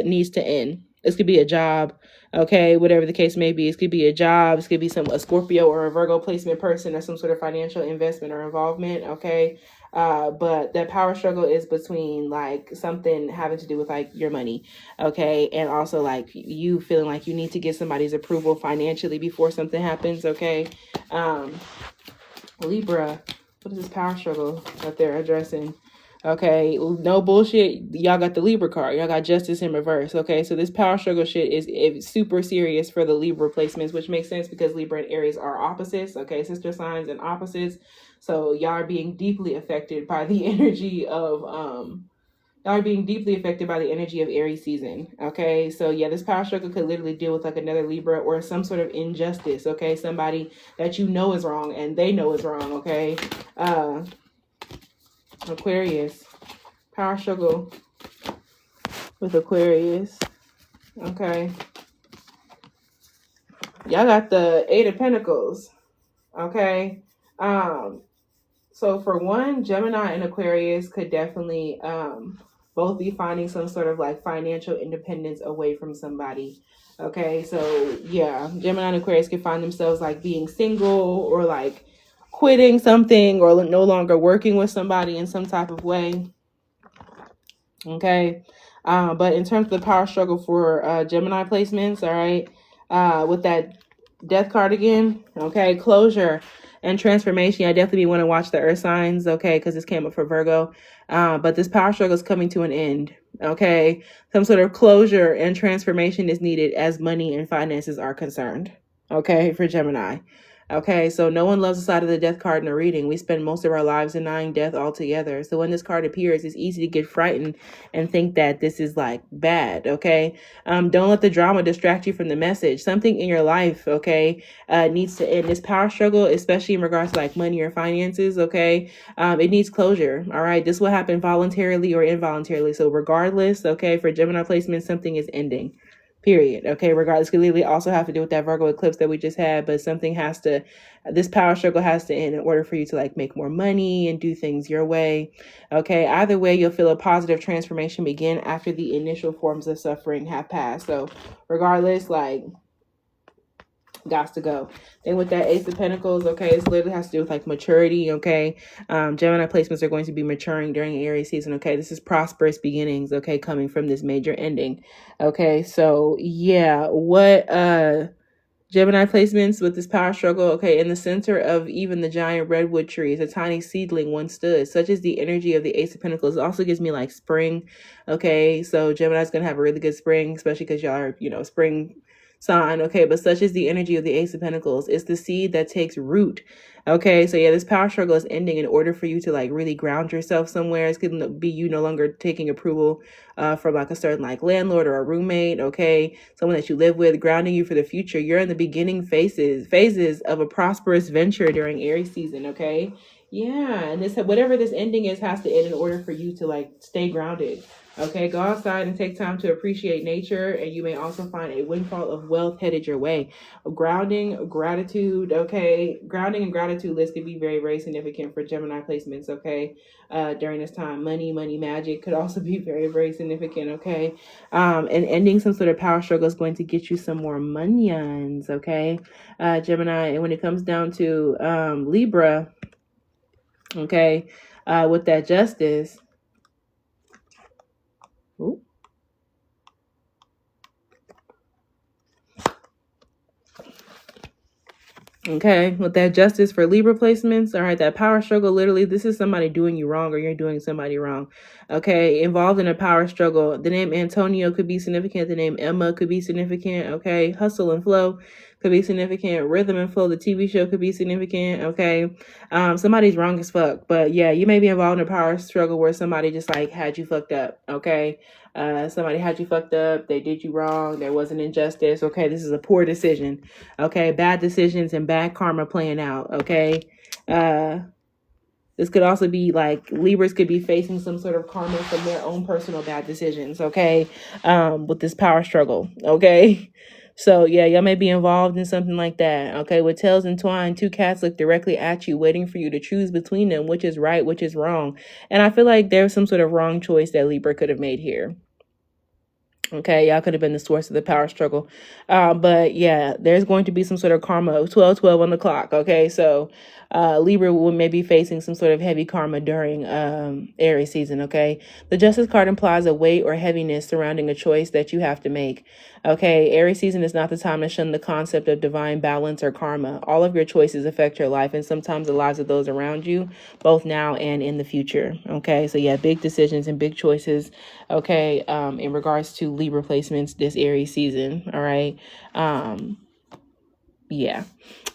S1: needs to end. This could be a job, okay, whatever the case may be. It could be a job. It could be a Scorpio or a Virgo placement person or some sort of financial investment or involvement, okay? But that power struggle is between like something having to do with like your money, okay? And also like you feeling like you need to get somebody's approval financially before something happens, okay? Libra, what is this power struggle that they're addressing? Okay, no bullshit. Y'all got the Libra card. Y'all got justice in reverse. Okay, so this power struggle shit is super serious for the Libra placements, which makes sense because Libra and Aries are opposites. Okay, sister signs and opposites. So y'all are being deeply affected by the energy of Aries season. Okay, so yeah, this power struggle could literally deal with like another Libra or some sort of injustice. Okay, somebody that you know is wrong and they know is wrong. Okay, Aquarius, power struggle with Aquarius. Okay, y'all got the Eight of Pentacles. Okay, so for one, Gemini and Aquarius could definitely both be finding some sort of like financial independence away from somebody. Okay, so yeah, Gemini and Aquarius could find themselves like being single or like quitting something or no longer working with somebody in some type of way. Okay, but in terms of the power struggle for Gemini placements, all right, with that Death card again, okay, closure and transformation. I definitely want to watch the earth signs, okay, because this came up for Virgo, but this power struggle is coming to an end. Okay, some sort of closure and transformation is needed as money and finances are concerned, okay, for Gemini. Okay, so no one loves the side of the death card in a reading. We spend most of our lives denying death altogether. So when this card appears, it's easy to get frightened and think that this is like bad, okay? Don't let the drama distract you from the message. Something in your life, okay, needs to end. This power struggle, especially in regards to like money or finances, okay, it needs closure, all right? This will happen voluntarily or involuntarily. So regardless, okay, for Gemini placement, something is ending. Period. Okay, regardless, could literally also have to do with that Virgo eclipse that we just had, but something has to, this power struggle has to end in order for you to like make more money and do things your way. Okay, either way, you'll feel a positive transformation begin after the initial forms of suffering have passed. So regardless, like Got to go. Then with that Ace of Pentacles, okay, it literally has to do with like maturity, okay. Gemini placements are going to be maturing during Aries season, okay. This is prosperous beginnings, okay, coming from this major ending, okay. So yeah, what Gemini placements with this power struggle, okay, in the center of even the giant redwood trees, a tiny seedling once stood. Such as the energy of the Ace of Pentacles. It also gives me like spring, okay. So Gemini's gonna have a really good spring, especially because y'all are, you know, spring sign, okay. But such is the energy of the Ace of Pentacles. It's the seed that takes root, okay. So yeah, this power struggle is ending in order for you to like really ground yourself somewhere. It's gonna be you no longer taking approval from like a certain like landlord or a roommate, okay, someone that you live with, grounding you for the future. You're in the beginning phases of a prosperous venture during Aries season, okay. Yeah, and this, whatever this ending is, has to end in order for you to like stay grounded. Okay, go outside and take time to appreciate nature, and you may also find a windfall of wealth headed your way. Grounding, gratitude, okay. Grounding and gratitude list could be very, very significant for Gemini placements, okay. During this time, money magic could also be very, very significant, okay. And ending some sort of power struggle is going to get you some more monions, okay, Gemini. And when it comes down to Libra, okay, with that justice. Ooh. Okay, with that justice for Libra placements, all right, that power struggle, literally, this is somebody doing you wrong or you're doing somebody wrong. Okay, involved in a power struggle. The name Antonio could be significant. The name Emma could be significant. Okay, Hustle and Flow could be significant. Rhythm and Flow, the TV show, could be significant. Okay, somebody's wrong as fuck. But yeah, you may be involved in a power struggle where somebody just like had you fucked up. Okay, somebody had you fucked up. They did you wrong. There was an injustice. Okay, this is a poor decision. Okay, bad decisions and bad karma playing out. Okay, this could also be like Libras could be facing some sort of karma from their own personal bad decisions. Okay, with this power struggle. Okay. So yeah, y'all may be involved in something like that. Okay, with tails entwined, two cats look directly at you, waiting for you to choose between them, which is right, which is wrong. And I feel like there's some sort of wrong choice that Libra could have made here. Okay, y'all could have been the source of the power struggle. But yeah, there's going to be some sort of karma, 12:12 on the clock. Okay, so Libra will maybe facing some sort of heavy karma during Aries season. Okay, the Justice card implies a weight or heaviness surrounding a choice that you have to make. Okay, Aries season is not the time to shun the concept of divine balance or karma. All of your choices affect your life and sometimes the lives of those around you, both now and in the future. Okay, so yeah, big decisions and big choices. Okay, in regards to Libra placements this Aries season. All right. Yeah.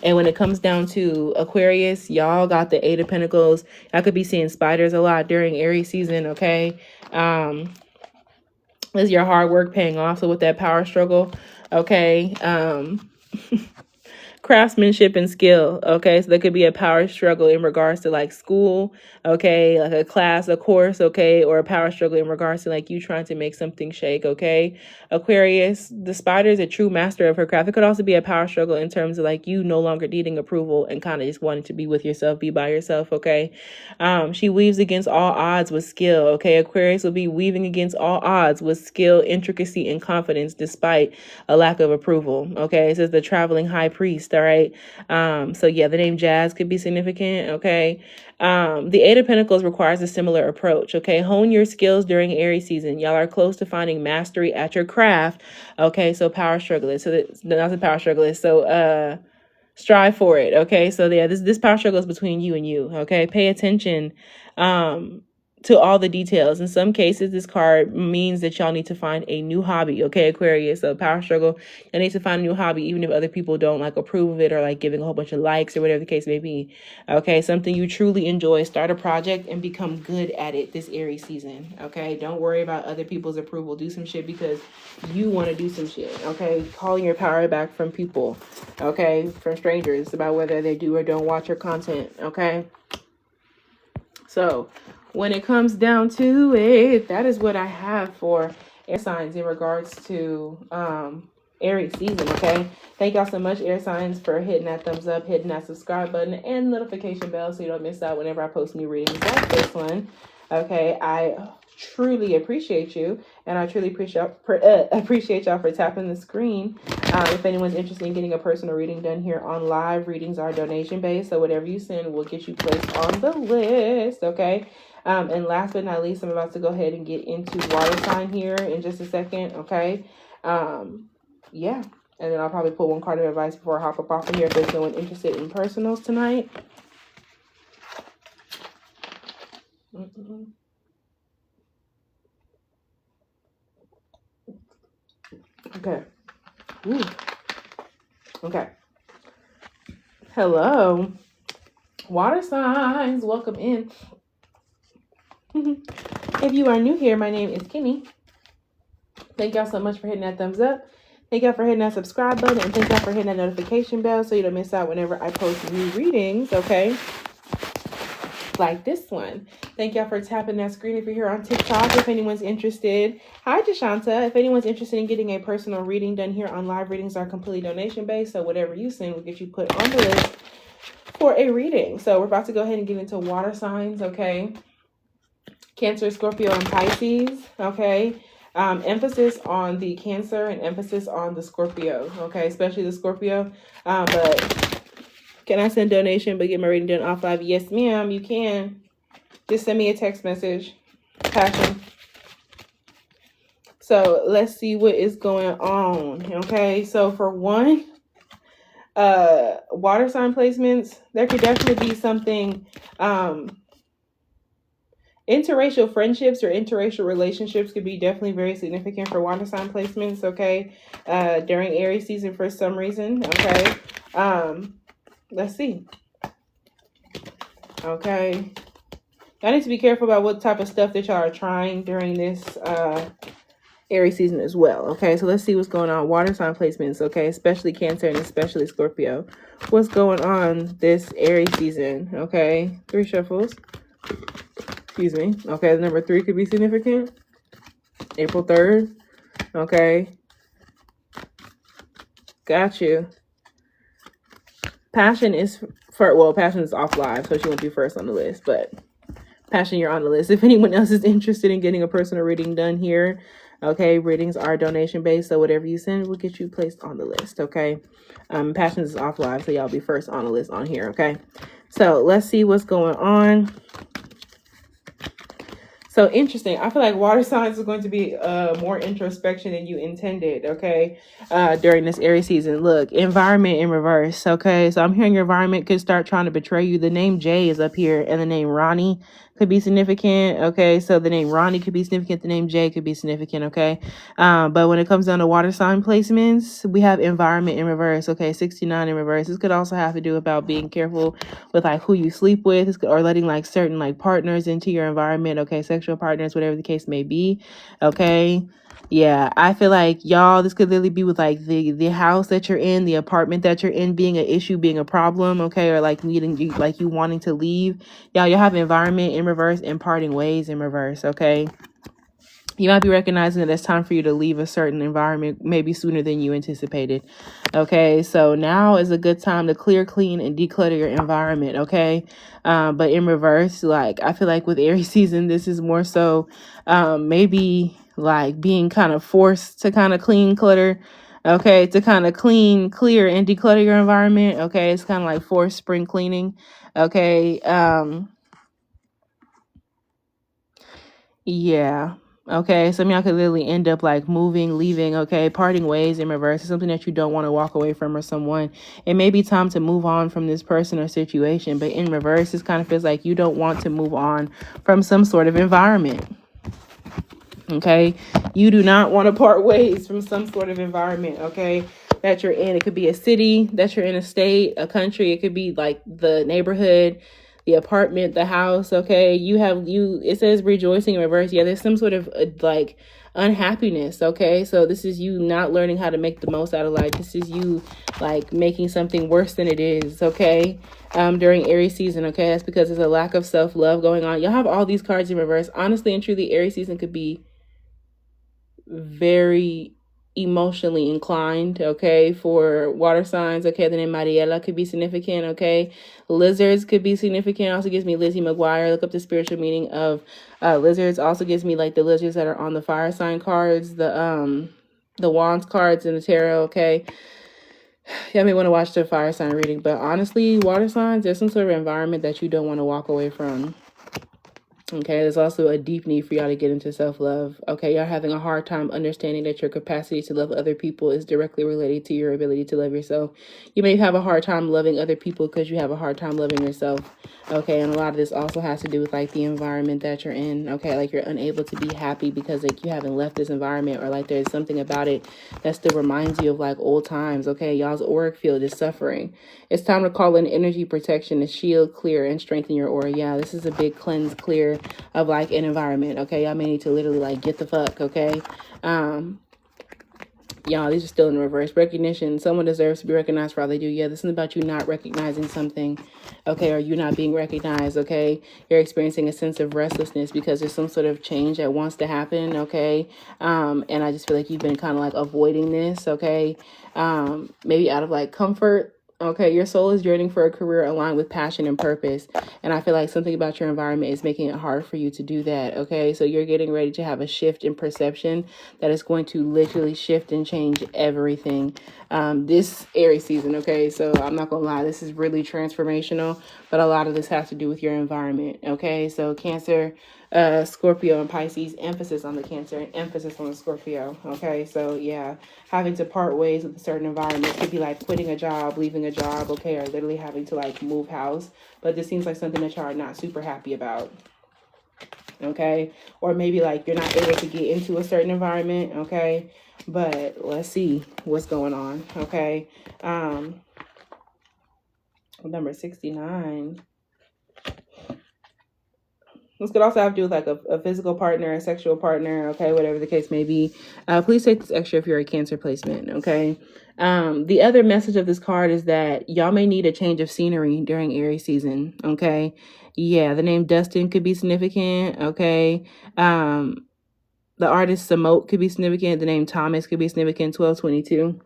S1: And when it comes down to Aquarius, y'all got the Eight of Pentacles. I could be seeing spiders a lot during Aries season. Okay. Is your hard work paying off? So with that power struggle, okay. Craftsmanship and skill. Okay, so there could be a power struggle in regards to like school, okay, like a class, a course, okay, or a power struggle in regards to like you trying to make something shake. Okay, Aquarius, the spider is a true master of her craft. It could also be a power struggle in terms of like you no longer needing approval and kind of just wanting to be with yourself, be by yourself. Okay, she weaves against all odds with skill. Okay, Aquarius will be weaving against all odds with skill, intricacy, and confidence despite a lack of approval. Okay, it says the traveling high priest. All right. So yeah, the name Jazz could be significant. Okay. The Eight of Pentacles requires a similar approach. Okay. Hone your skills during Aries season. Y'all are close to finding mastery at your craft. Okay. So power strugglers. So that's not a power strugglers. So, strive for it. Okay. So yeah, this power struggle is between you and you. Okay. Pay attention, to all the details. In some cases, this card means that y'all need to find a new hobby. Okay, Aquarius, so power struggle. You need to find a new hobby, even if other people don't like approve of it or like giving a whole bunch of likes or whatever the case may be. Okay, something you truly enjoy. Start a project and become good at it this Aries season. Okay, don't worry about other people's approval. Do some shit because you want to do some shit. Okay, calling your power back from people. Okay, from strangers about whether they do or don't watch your content. Okay, so when it comes down to it, that is what I have for air signs in regards to Aries season. Okay, thank y'all so much, air signs, for hitting that thumbs up, hitting that subscribe button and notification bell so you don't miss out whenever I post new readings like this one. Okay, I truly appreciate you, and I truly appreciate y'all for tapping the screen. If anyone's interested in getting a personal reading done here on live, readings are donation based, so whatever you send will get you placed on the list. Okay. And last but not least, I'm about to go ahead and get into water sign here in just a second. Okay. Yeah. And then I'll probably pull one card of advice before I hop up off of here if there's no one interested in personals tonight. Okay. Ooh. Okay. Hello. Water signs. Welcome in. If you are new here, my name is Kinny. Thank y'all so much for hitting that thumbs up. Thank y'all for hitting that subscribe button. And thank y'all for hitting that notification bell so you don't miss out whenever I post new readings, okay? Like this one. Thank y'all for tapping that screen if you're here on TikTok. If anyone's interested. Hi, Jashanta. If anyone's interested in getting a personal reading done here on live, readings are completely donation-based. So whatever you send will get you put on the list for a reading. So we're about to go ahead and get into water signs, okay? Cancer, Scorpio, and Pisces, okay? Emphasis on the Cancer and emphasis on the Scorpio, okay? Especially the Scorpio. But can I send donation but get my reading done off live? Yes, ma'am, you can. Just send me a text message. Passion. So let's see what is going on, okay? So for one, water sign placements, there could definitely be something... interracial friendships or interracial relationships could be definitely very significant for water sign placements, okay? During Aries season for some reason, okay? Let's see. Okay. I need to be careful about what type of stuff that y'all are trying during this Aries season as well, okay? So let's see what's going on. Water sign placements, okay? Especially Cancer and especially Scorpio. What's going on this Aries season, okay? 3 shuffles. Excuse me. Okay, the number 3 could be significant. April 3rd. Okay. Got you. Passion is Passion is off live, so she won't be first on the list, but Passion, you're on the list. If anyone else is interested in getting a personal reading done here, okay, readings are donation based, so whatever you send will get you placed on the list, okay? Passion is off live, so y'all be first on the list on here, okay? So let's see what's going on. So interesting. I feel like water signs is going to be more introspection than you intended, okay, during this Aries season. Look, environment in reverse, okay? So I'm hearing your environment could start trying to betray you. The name Jay is up here, and the name Ronnie could be significant, okay? So the name Ronnie could be significant. The name Jay could be significant, okay? But when it comes down to water sign placements, we have environment in reverse, okay? 69 in reverse. This could also have to do about being careful with, like, who you sleep with or letting, like, certain, like, partners into your environment, okay? Sexual partners, whatever the case may be, okay? Yeah, I feel like y'all, this could literally be with like the house that you're in, the apartment that you're in being an issue, being a problem, okay, or like needing you, like you wanting to leave. Y'all, you have environment in reverse and parting ways in reverse, okay? You might be recognizing that it's time for you to leave a certain environment maybe sooner than you anticipated. Okay, so now is a good time to clear, clean, and declutter your environment, okay? But in reverse, like, I feel like with Aries season, this is more so maybe like being kind of forced to kind of clean, clutter, okay? To kind of clean, clear, and declutter your environment, okay? It's kind of like forced spring cleaning, okay? Yeah. Okay, some of y'all could literally end up like moving, leaving, okay, parting ways in reverse. It's something that you don't want to walk away from or someone. It may be time to move on from this person or situation, but in reverse, this kind of feels like you don't want to move on from some sort of environment. Okay, you do not want to part ways from some sort of environment, okay, that you're in. It could be a city that you're in, a state, a country. It could be like the neighborhood, the apartment, the house, okay? It says rejoicing in reverse. Yeah, there's some sort of like unhappiness, okay? So this is you not learning how to make the most out of life. This is you like making something worse than it is, okay? During Aries season, okay? That's because there's a lack of self-love going on. Y'all have all these cards in reverse. Honestly and truly, Aries season could be very emotionally inclined, okay? For water signs, okay, the name Mariela could be significant, okay? Lizards could be significant. Also gives me Lizzie McGuire. Look up the spiritual meaning of lizards. Also gives me like the lizards that are on the fire sign cards, the wands cards in the tarot, okay? Yeah, may want to watch the fire sign reading, but honestly, water signs, there's some sort of environment that you don't want to walk away from. Okay, there's also a deep need for y'all to get into self-love. Okay, y'all having a hard time understanding that your capacity to love other people is directly related to your ability to love yourself. You may have a hard time loving other people because you have a hard time loving yourself. Okay, and a lot of this also has to do with like the environment that you're in. Okay, like you're unable to be happy because like you haven't left this environment, or like there's something about it that still reminds you of like old times. Okay, y'all's auric field is suffering. It's time to call in energy protection to shield, clear, and strengthen your aura. Yeah, this is a big cleanse, clear of like an environment. Okay, y'all may need to literally like get the fuck. Okay, y'all, these are still in reverse. Recognition. Someone deserves to be recognized for all they do. Yeah, this is about you not recognizing something, okay, or you not being recognized, okay? You're experiencing a sense of restlessness because there's some sort of change that wants to happen, okay? And I just feel like you've been kind of like avoiding this, okay? Maybe out of like comfort. Okay, your soul is yearning for a career aligned with passion and purpose. And I feel like something about your environment is making it hard for you to do that. Okay, so you're getting ready to have a shift in perception that is going to literally shift and change everything this Aries season. Okay, so I'm not gonna lie, this is really transformational, but a lot of this has to do with your environment. Okay, so Cancer, Scorpio, and Pisces, emphasis on the Cancer and emphasis on the Scorpio. Okay, so yeah, having to part ways with a certain environment could be like quitting a job, leaving a job, okay, or literally having to like move house. But this seems like something that y'all are not super happy about. Okay, or maybe like you're not able to get into a certain environment. Okay, but let's see what's going on. Okay, number 69. This could also have to do with like a physical partner, a sexual partner, okay, whatever the case may be. Please take this extra if you're a Cancer placement, okay? The other message of this card is that y'all may need a change of scenery during Aries season, okay? Yeah, the name Dustin could be significant, okay? The artist Samote could be significant. The name Thomas could be significant, 1222.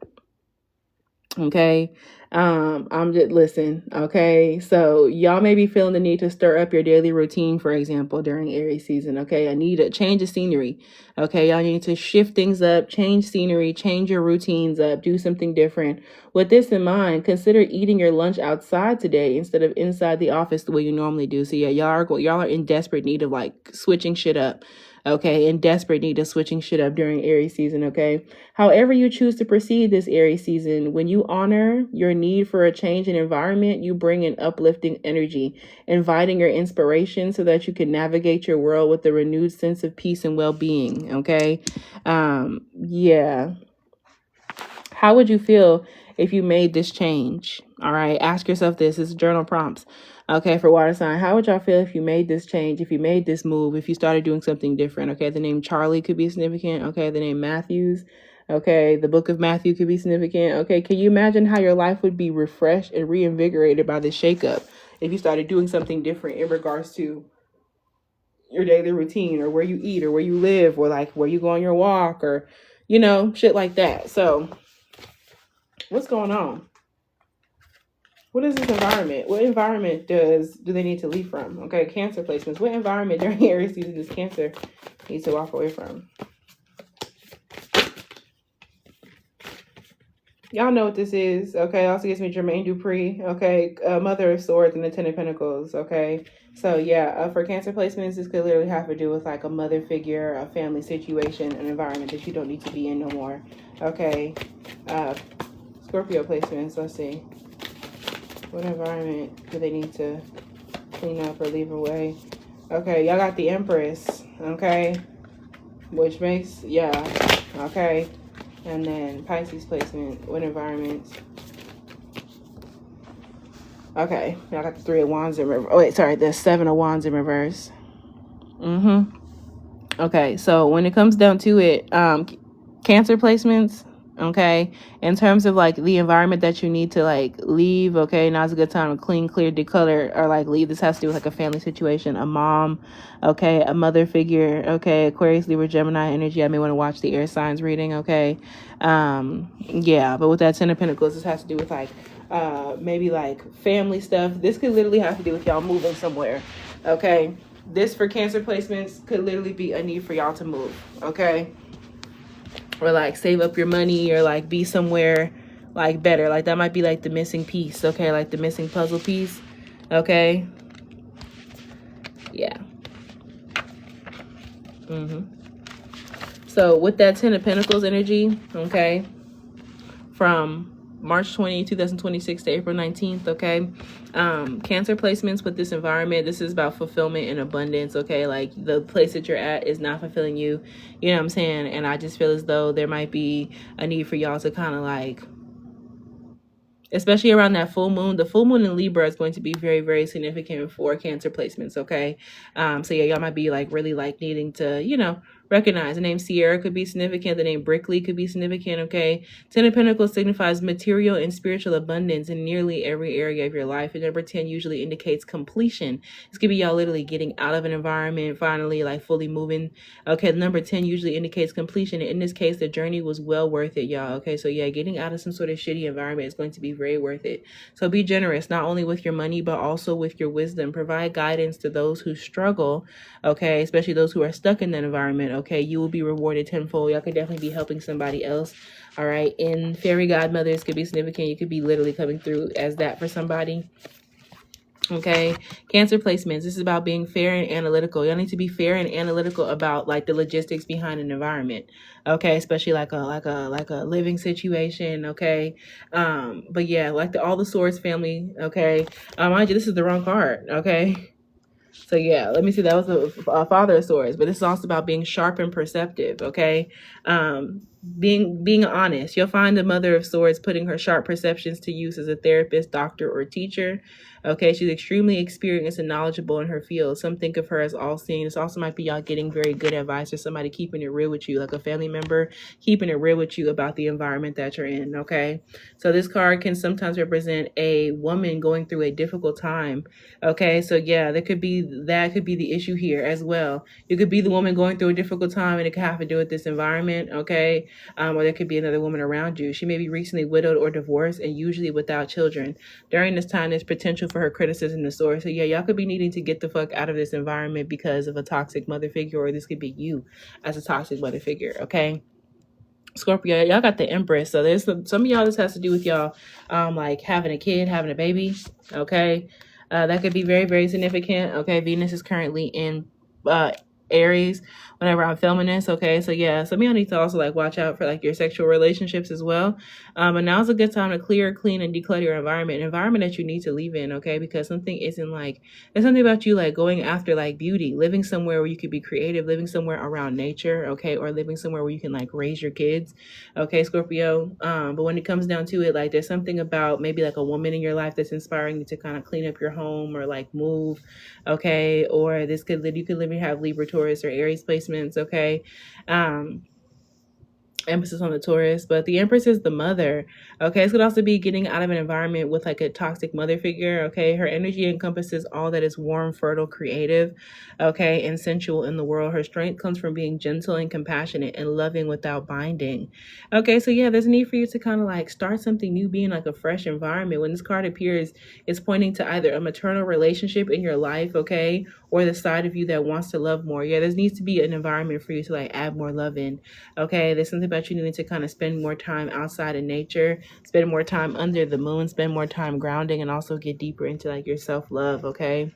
S1: Okay, I'm just listen. Okay, so y'all may be feeling the need to stir up your daily routine, for example, during Aries season. Okay, I need a change of scenery. Okay, y'all need to shift things up, change scenery, change your routines up, do something different. With this in mind, consider eating your lunch outside today instead of inside the office the way you normally do. So yeah, y'all are in desperate need of like switching shit up. Okay, in desperate need of switching shit up during Aries season, okay? However you choose to proceed this Aries season, when you honor your need for a change in environment, you bring in uplifting energy, inviting your inspiration so that you can navigate your world with a renewed sense of peace and well-being, okay? Yeah. How would you feel if you made this change? All right, ask yourself this. This is journal prompts. Okay, for water sign, how would y'all feel if you made this change, if you made this move, if you started doing something different? Okay, the name Charlie could be significant. Okay, the name Matthews. Okay, the book of Matthew could be significant. Okay, can you imagine how your life would be refreshed and reinvigorated by this shakeup if you started doing something different in regards to your daily routine, or where you eat, or where you live, or like where you go on your walk, or, you know, shit like that? So what's going on? What is this environment? What environment do they need to leave from? Okay, Cancer placements. What environment during Aries season does Cancer need to walk away from? Y'all know what this is, okay? Also gives me Jermaine Dupri, okay? Mother of Swords and the Ten of Pentacles, okay? So yeah, for Cancer placements, this could literally have to do with like a mother figure, a family situation, an environment that you don't need to be in no more, okay? Scorpio placements, let's see. What environment do they need to clean up or leave away? Okay, y'all got the Empress, okay? Which makes, yeah, okay. And then Pisces placement, what environments? Okay, y'all got the Three of Wands in reverse. Oh, wait, sorry, the Seven of Wands in reverse. Okay, so when it comes down to it, Cancer placements, Okay, in terms of like the environment that you need to like leave, okay, now's a good time to clean, clear, decolor, or like leave. This has to do with like a family situation, a mom, okay, a mother figure, okay, Aquarius, Libra, Gemini energy. I may want to watch the air signs reading, okay. Yeah, but with that Ten of Pentacles, this has to do with like maybe like family stuff. This could literally have to do with y'all moving somewhere, okay. This for Cancer placements could literally be a need for y'all to move, okay, or like save up your money, or like be somewhere like better. Like that might be like the missing piece, okay, like the missing puzzle piece, okay. Yeah. So with that Ten of Pentacles energy, okay, from March 20, 2026 to April 19th, okay, Cancer placements with this environment, this is about fulfillment and abundance, okay, like the place that you're at is not fulfilling you, you know what I'm saying, and I just feel as though there might be a need for y'all to kind of like, especially around that full moon. The full moon in Libra is going to be very, very significant for Cancer placements, okay? So yeah, y'all might be like really like needing to, you know, recognize. The name Sierra could be significant. The name Brickley could be significant, okay? Ten of Pentacles signifies material and spiritual abundance in nearly every area of your life. And number 10 usually indicates completion. This could be y'all literally getting out of an environment, finally like fully moving. Okay, number 10 usually indicates completion. In this case, the journey was well worth it, y'all, okay? So yeah, getting out of some sort of shitty environment is going to be very worth it. So be generous, not only with your money, but also with your wisdom. Provide guidance to those who struggle, okay, especially those who are stuck in that environment, okay. You will be rewarded tenfold. Y'all could definitely be helping somebody else, all right. And fairy godmothers could be significant. You could be literally coming through as that for somebody. Okay, Cancer placements, this is about being fair and analytical. Y'all need to be fair and analytical about like the logistics behind an environment, okay, especially like a living situation, okay. But yeah, like all the Swords family, okay. Mind you, this is the wrong card, okay. So yeah, let me see. That was a Father of Swords, but this is also about being sharp and perceptive, okay? Being honest. You'll find the Mother of Swords putting her sharp perceptions to use as a therapist, doctor, or teacher. Okay, she's extremely experienced and knowledgeable in her field. Some think of her as all-seeing. This also might be y'all getting very good advice, or somebody keeping it real with you, like a family member keeping it real with you about the environment that you're in, okay? So this card can sometimes represent a woman going through a difficult time, okay? So yeah, that could be the issue here as well. You could be the woman going through a difficult time, and it could have to do with this environment, okay? Or there could be another woman around you. She may be recently widowed or divorced, and usually without children. During this time, there's potential for her criticism to soar. So yeah, y'all could be needing to get the fuck out of this environment because of a toxic mother figure, or this could be you as a toxic mother figure, okay? Scorpio, y'all got the Empress. So there's some of y'all, this has to do with y'all like having a kid, having a baby, okay? That could be very, very significant, okay? Venus is currently in Aries whenever I'm filming this, okay? So yeah, some of y'all need to also like watch out for like your sexual relationships as well. And now's a good time to clear, clean, and declutter your environment, an environment that you need to leave in, okay? Because something isn't like, there's something about you like going after like beauty, living somewhere where you could be creative, living somewhere around nature, okay? Or living somewhere where you can like raise your kids, okay, Scorpio? But when it comes down to it, like there's something about maybe like a woman in your life that's inspiring you to kind of clean up your home or like move, okay? Or you could literally have Libra, Taurus, or Aries placements, okay? Emphasis on the Taurus, but the Empress is the mother, okay? This could also be getting out of an environment with like a toxic mother figure, okay? Her energy encompasses all that is warm, fertile, creative, okay, and sensual in the world. Her strength comes from being gentle and compassionate and loving without binding, okay? So yeah, there's a need for you to kind of like start something new, being like a fresh environment. When this card appears, it's pointing to either a maternal relationship in your life, okay, or the side of you that wants to love more. Yeah, there needs to be an environment for you to like add more love in, okay? There's something about you needing to kind of spend more time outside in nature, spend more time under the moon, spend more time grounding, and also get deeper into like your self-love, okay?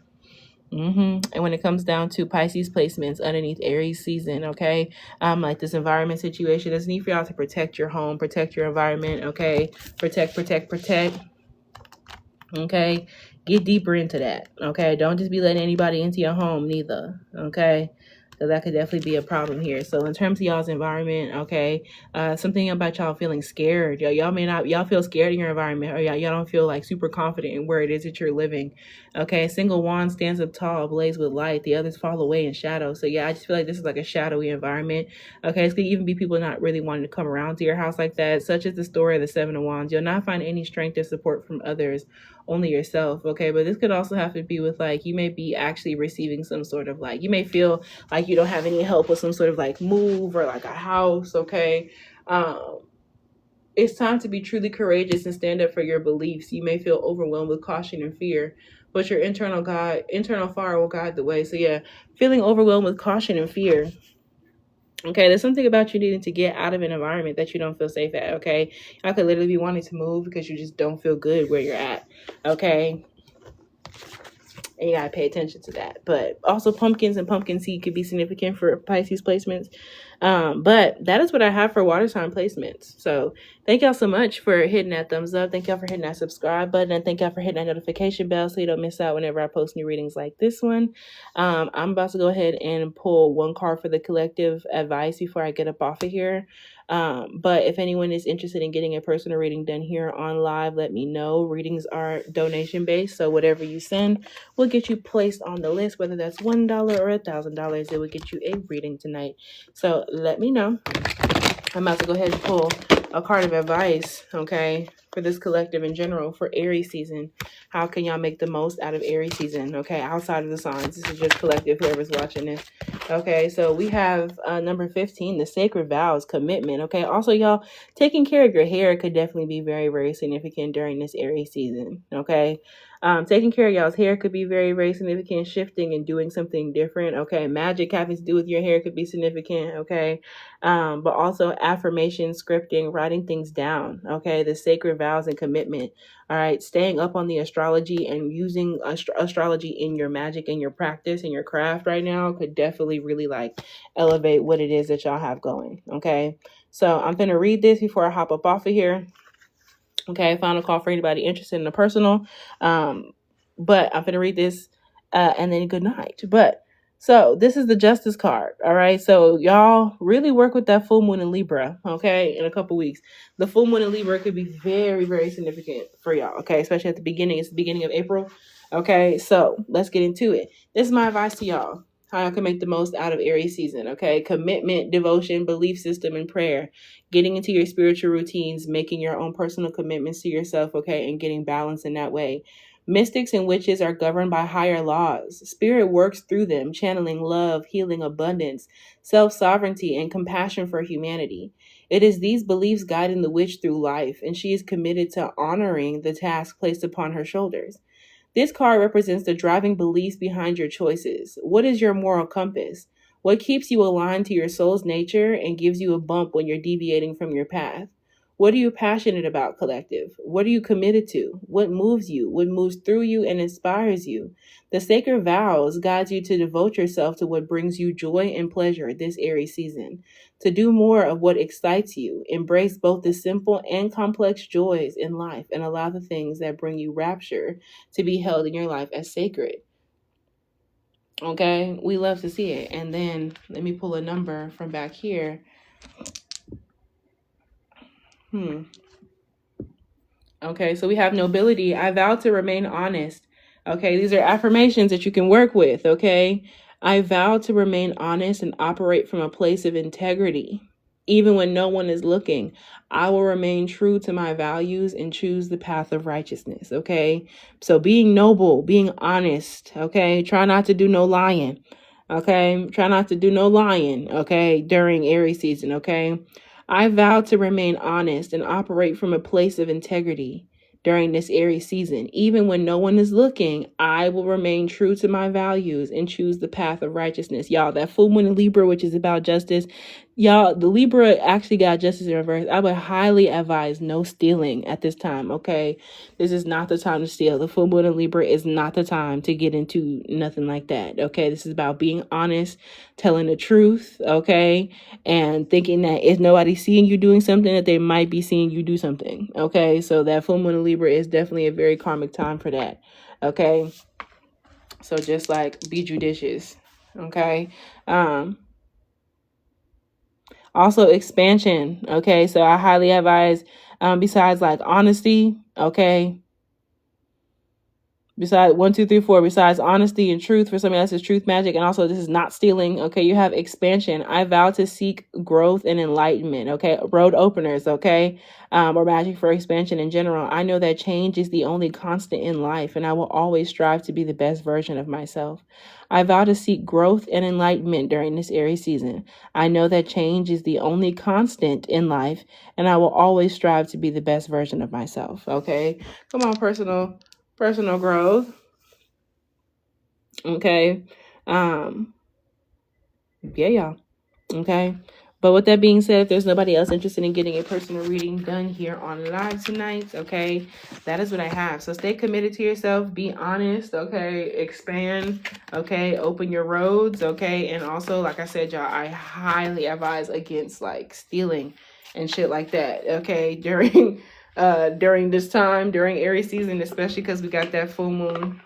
S1: And when it comes down to Pisces placements underneath Aries season, okay, like this environment situation, there's need for y'all to protect your home, protect your environment, okay? Protect, okay? Get deeper into that, okay? Don't just be letting anybody into your home neither, okay? So that could definitely be a problem here. So in terms of y'all's environment, okay, something about y'all feeling scared. Y'all feel scared in your environment, or y'all don't feel like super confident in where it is that you're living. Okay, single wand stands up tall, ablaze with light. The others fall away in shadow. So yeah, I just feel like this is like a shadowy environment. Okay, it's gonna even be people not really wanting to come around to your house like that, such as the story of the Seven of Wands. You'll not find any strength or support from others, only yourself. Okay, but this could also have to be with like, you may be actually receiving some sort of like, you may feel like you don't have any help with some sort of like move or like a house. Okay, it's time to be truly courageous and stand up for your beliefs. You may feel overwhelmed with caution and fear, but your internal fire will guide the way. So yeah, feeling overwhelmed with caution and fear. Okay, there's something about you needing to get out of an environment that you don't feel safe at. Okay, I could literally be wanting to move because you just don't feel good where you're at. Okay, and you gotta pay attention to that. But also pumpkins and pumpkin seed could be significant for Pisces placements. But that is what I have for water sign placements. So thank y'all so much for hitting that thumbs up. Thank y'all for hitting that subscribe button, and thank y'all for hitting that notification bell so you don't miss out whenever I post new readings like this one. I'm about to go ahead and pull one card for the collective advice before I get up off of here. But if anyone is interested in getting a personal reading done here on live, let me know. Readings are donation based, so whatever you send will get you placed on the list, whether that's $1 or $1,000. It will get you a reading tonight. So let me know. I'm about to go ahead and pull a card of advice, okay, for this collective in general for Aries season. How can y'all make the most out of Aries season, okay, outside of the signs? This is just collective, whoever's watching this. Okay, so we have number 15, the sacred vows, commitment. Okay, also y'all, taking care of your hair could definitely be very, very significant during this Aries season. Okay, taking care of y'all's hair could be very, very significant. Shifting and doing something different. Okay, magic having to do with your hair could be significant. Okay, but also affirmation, scripting, writing things down. Okay, the sacred vows and commitment. All right, staying up on the astrology and using astrology in your magic and your practice and your craft right now could definitely really like elevate what it is that y'all have going. Okay, so I'm gonna read this before I hop up off of here. Okay, final call for anybody interested in a personal. But I'm going to read this and then good night. But so this is the Justice card. All right. So y'all really work with that full moon in Libra. Okay. In a couple weeks, the full moon in Libra could be very, very significant for y'all. Okay. Especially at the beginning. It's the beginning of April. Okay. So let's get into it. This is my advice to y'all. How y'all can make the most out of Aries season. Okay. Commitment, devotion, belief system, and prayer. Getting into your spiritual routines, making your own personal commitments to yourself, okay, and getting balance in that way. Mystics and witches are governed by higher laws. Spirit works through them, channeling love, healing, abundance, self-sovereignty, and compassion for humanity. It is these beliefs guiding the witch through life, and she is committed to honoring the task placed upon her shoulders. This card represents the driving beliefs behind your choices. What is your moral compass? What keeps you aligned to your soul's nature and gives you a bump when you're deviating from your path? What are you passionate about, collective? What are you committed to? What moves you? What moves through you and inspires you? The sacred vows guides you to devote yourself to what brings you joy and pleasure this Aries season. To do more of what excites you, embrace both the simple and complex joys in life, and allow the things that bring you rapture to be held in your life as sacred. Okay, we love to see it. And then let me pull a number from back here. Okay, so we have nobility. I vow to remain honest. Okay, these are affirmations that you can work with. Okay, I vow to remain honest and operate from a place of integrity. Even when no one is looking, I will remain true to my values and choose the path of righteousness. Okay, so being noble, being honest. Okay, try not to do no lying. Okay, try not to do no lying. Okay, during Aries season. Okay, I vow to remain honest and operate from a place of integrity during this Aries season. Even when no one is looking, I will remain true to my values and choose the path of righteousness. Y'all, that full moon in Libra, which is about justice, y'all, the Libra actually got justice in reverse. I would highly advise no stealing at this time, okay? This is not the time to steal. The full moon in Libra is not the time to get into nothing like that, okay? This is about being honest, telling the truth, okay? And thinking that if nobody's seeing you doing something, that they might be seeing you do something, okay? So that full moon in Libra is definitely a very karmic time for that, okay? So just like be judicious. Okay. Also expansion. Okay. So I highly advise, besides like honesty. Okay. Besides 1, 2, 3, 4, besides honesty and truth for somebody else's truth magic, and also this is not stealing. Okay, you have expansion. I vow to seek growth and enlightenment. Okay, road openers. Okay, or magic for expansion in general. I know that change is the only constant in life, and I will always strive to be the best version of myself. I vow to seek growth and enlightenment during this Aries season. I know that change is the only constant in life, and I will always strive to be the best version of myself. Okay, come on, personal growth. Okay. Yeah, y'all. Okay. But with that being said, if there's nobody else interested in getting a personal reading done here on live tonight, okay, that is what I have. So stay committed to yourself, be honest, okay, expand, okay, open your roads, okay, and also, like I said, y'all, I highly advise against like stealing and shit like that, okay, during this time, during Aries season, especially because we got that full moon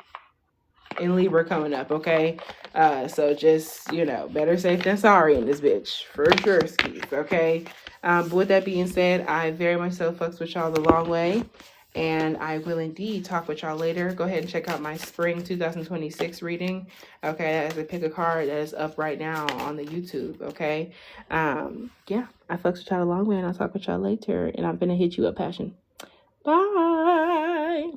S1: in Libra coming up, okay? So just, better safe than sorry in this bitch. For sure, skis, okay? But with that being said, I very much so fucks with y'all the long way. And I will indeed talk with y'all later. Go ahead and check out my spring 2026 reading. Okay, as I pick a card that is up right now on the YouTube, okay? Yeah, I fucks with y'all the long way, and I'll talk with y'all later. And I'm gonna hit you up, Passion. Bye.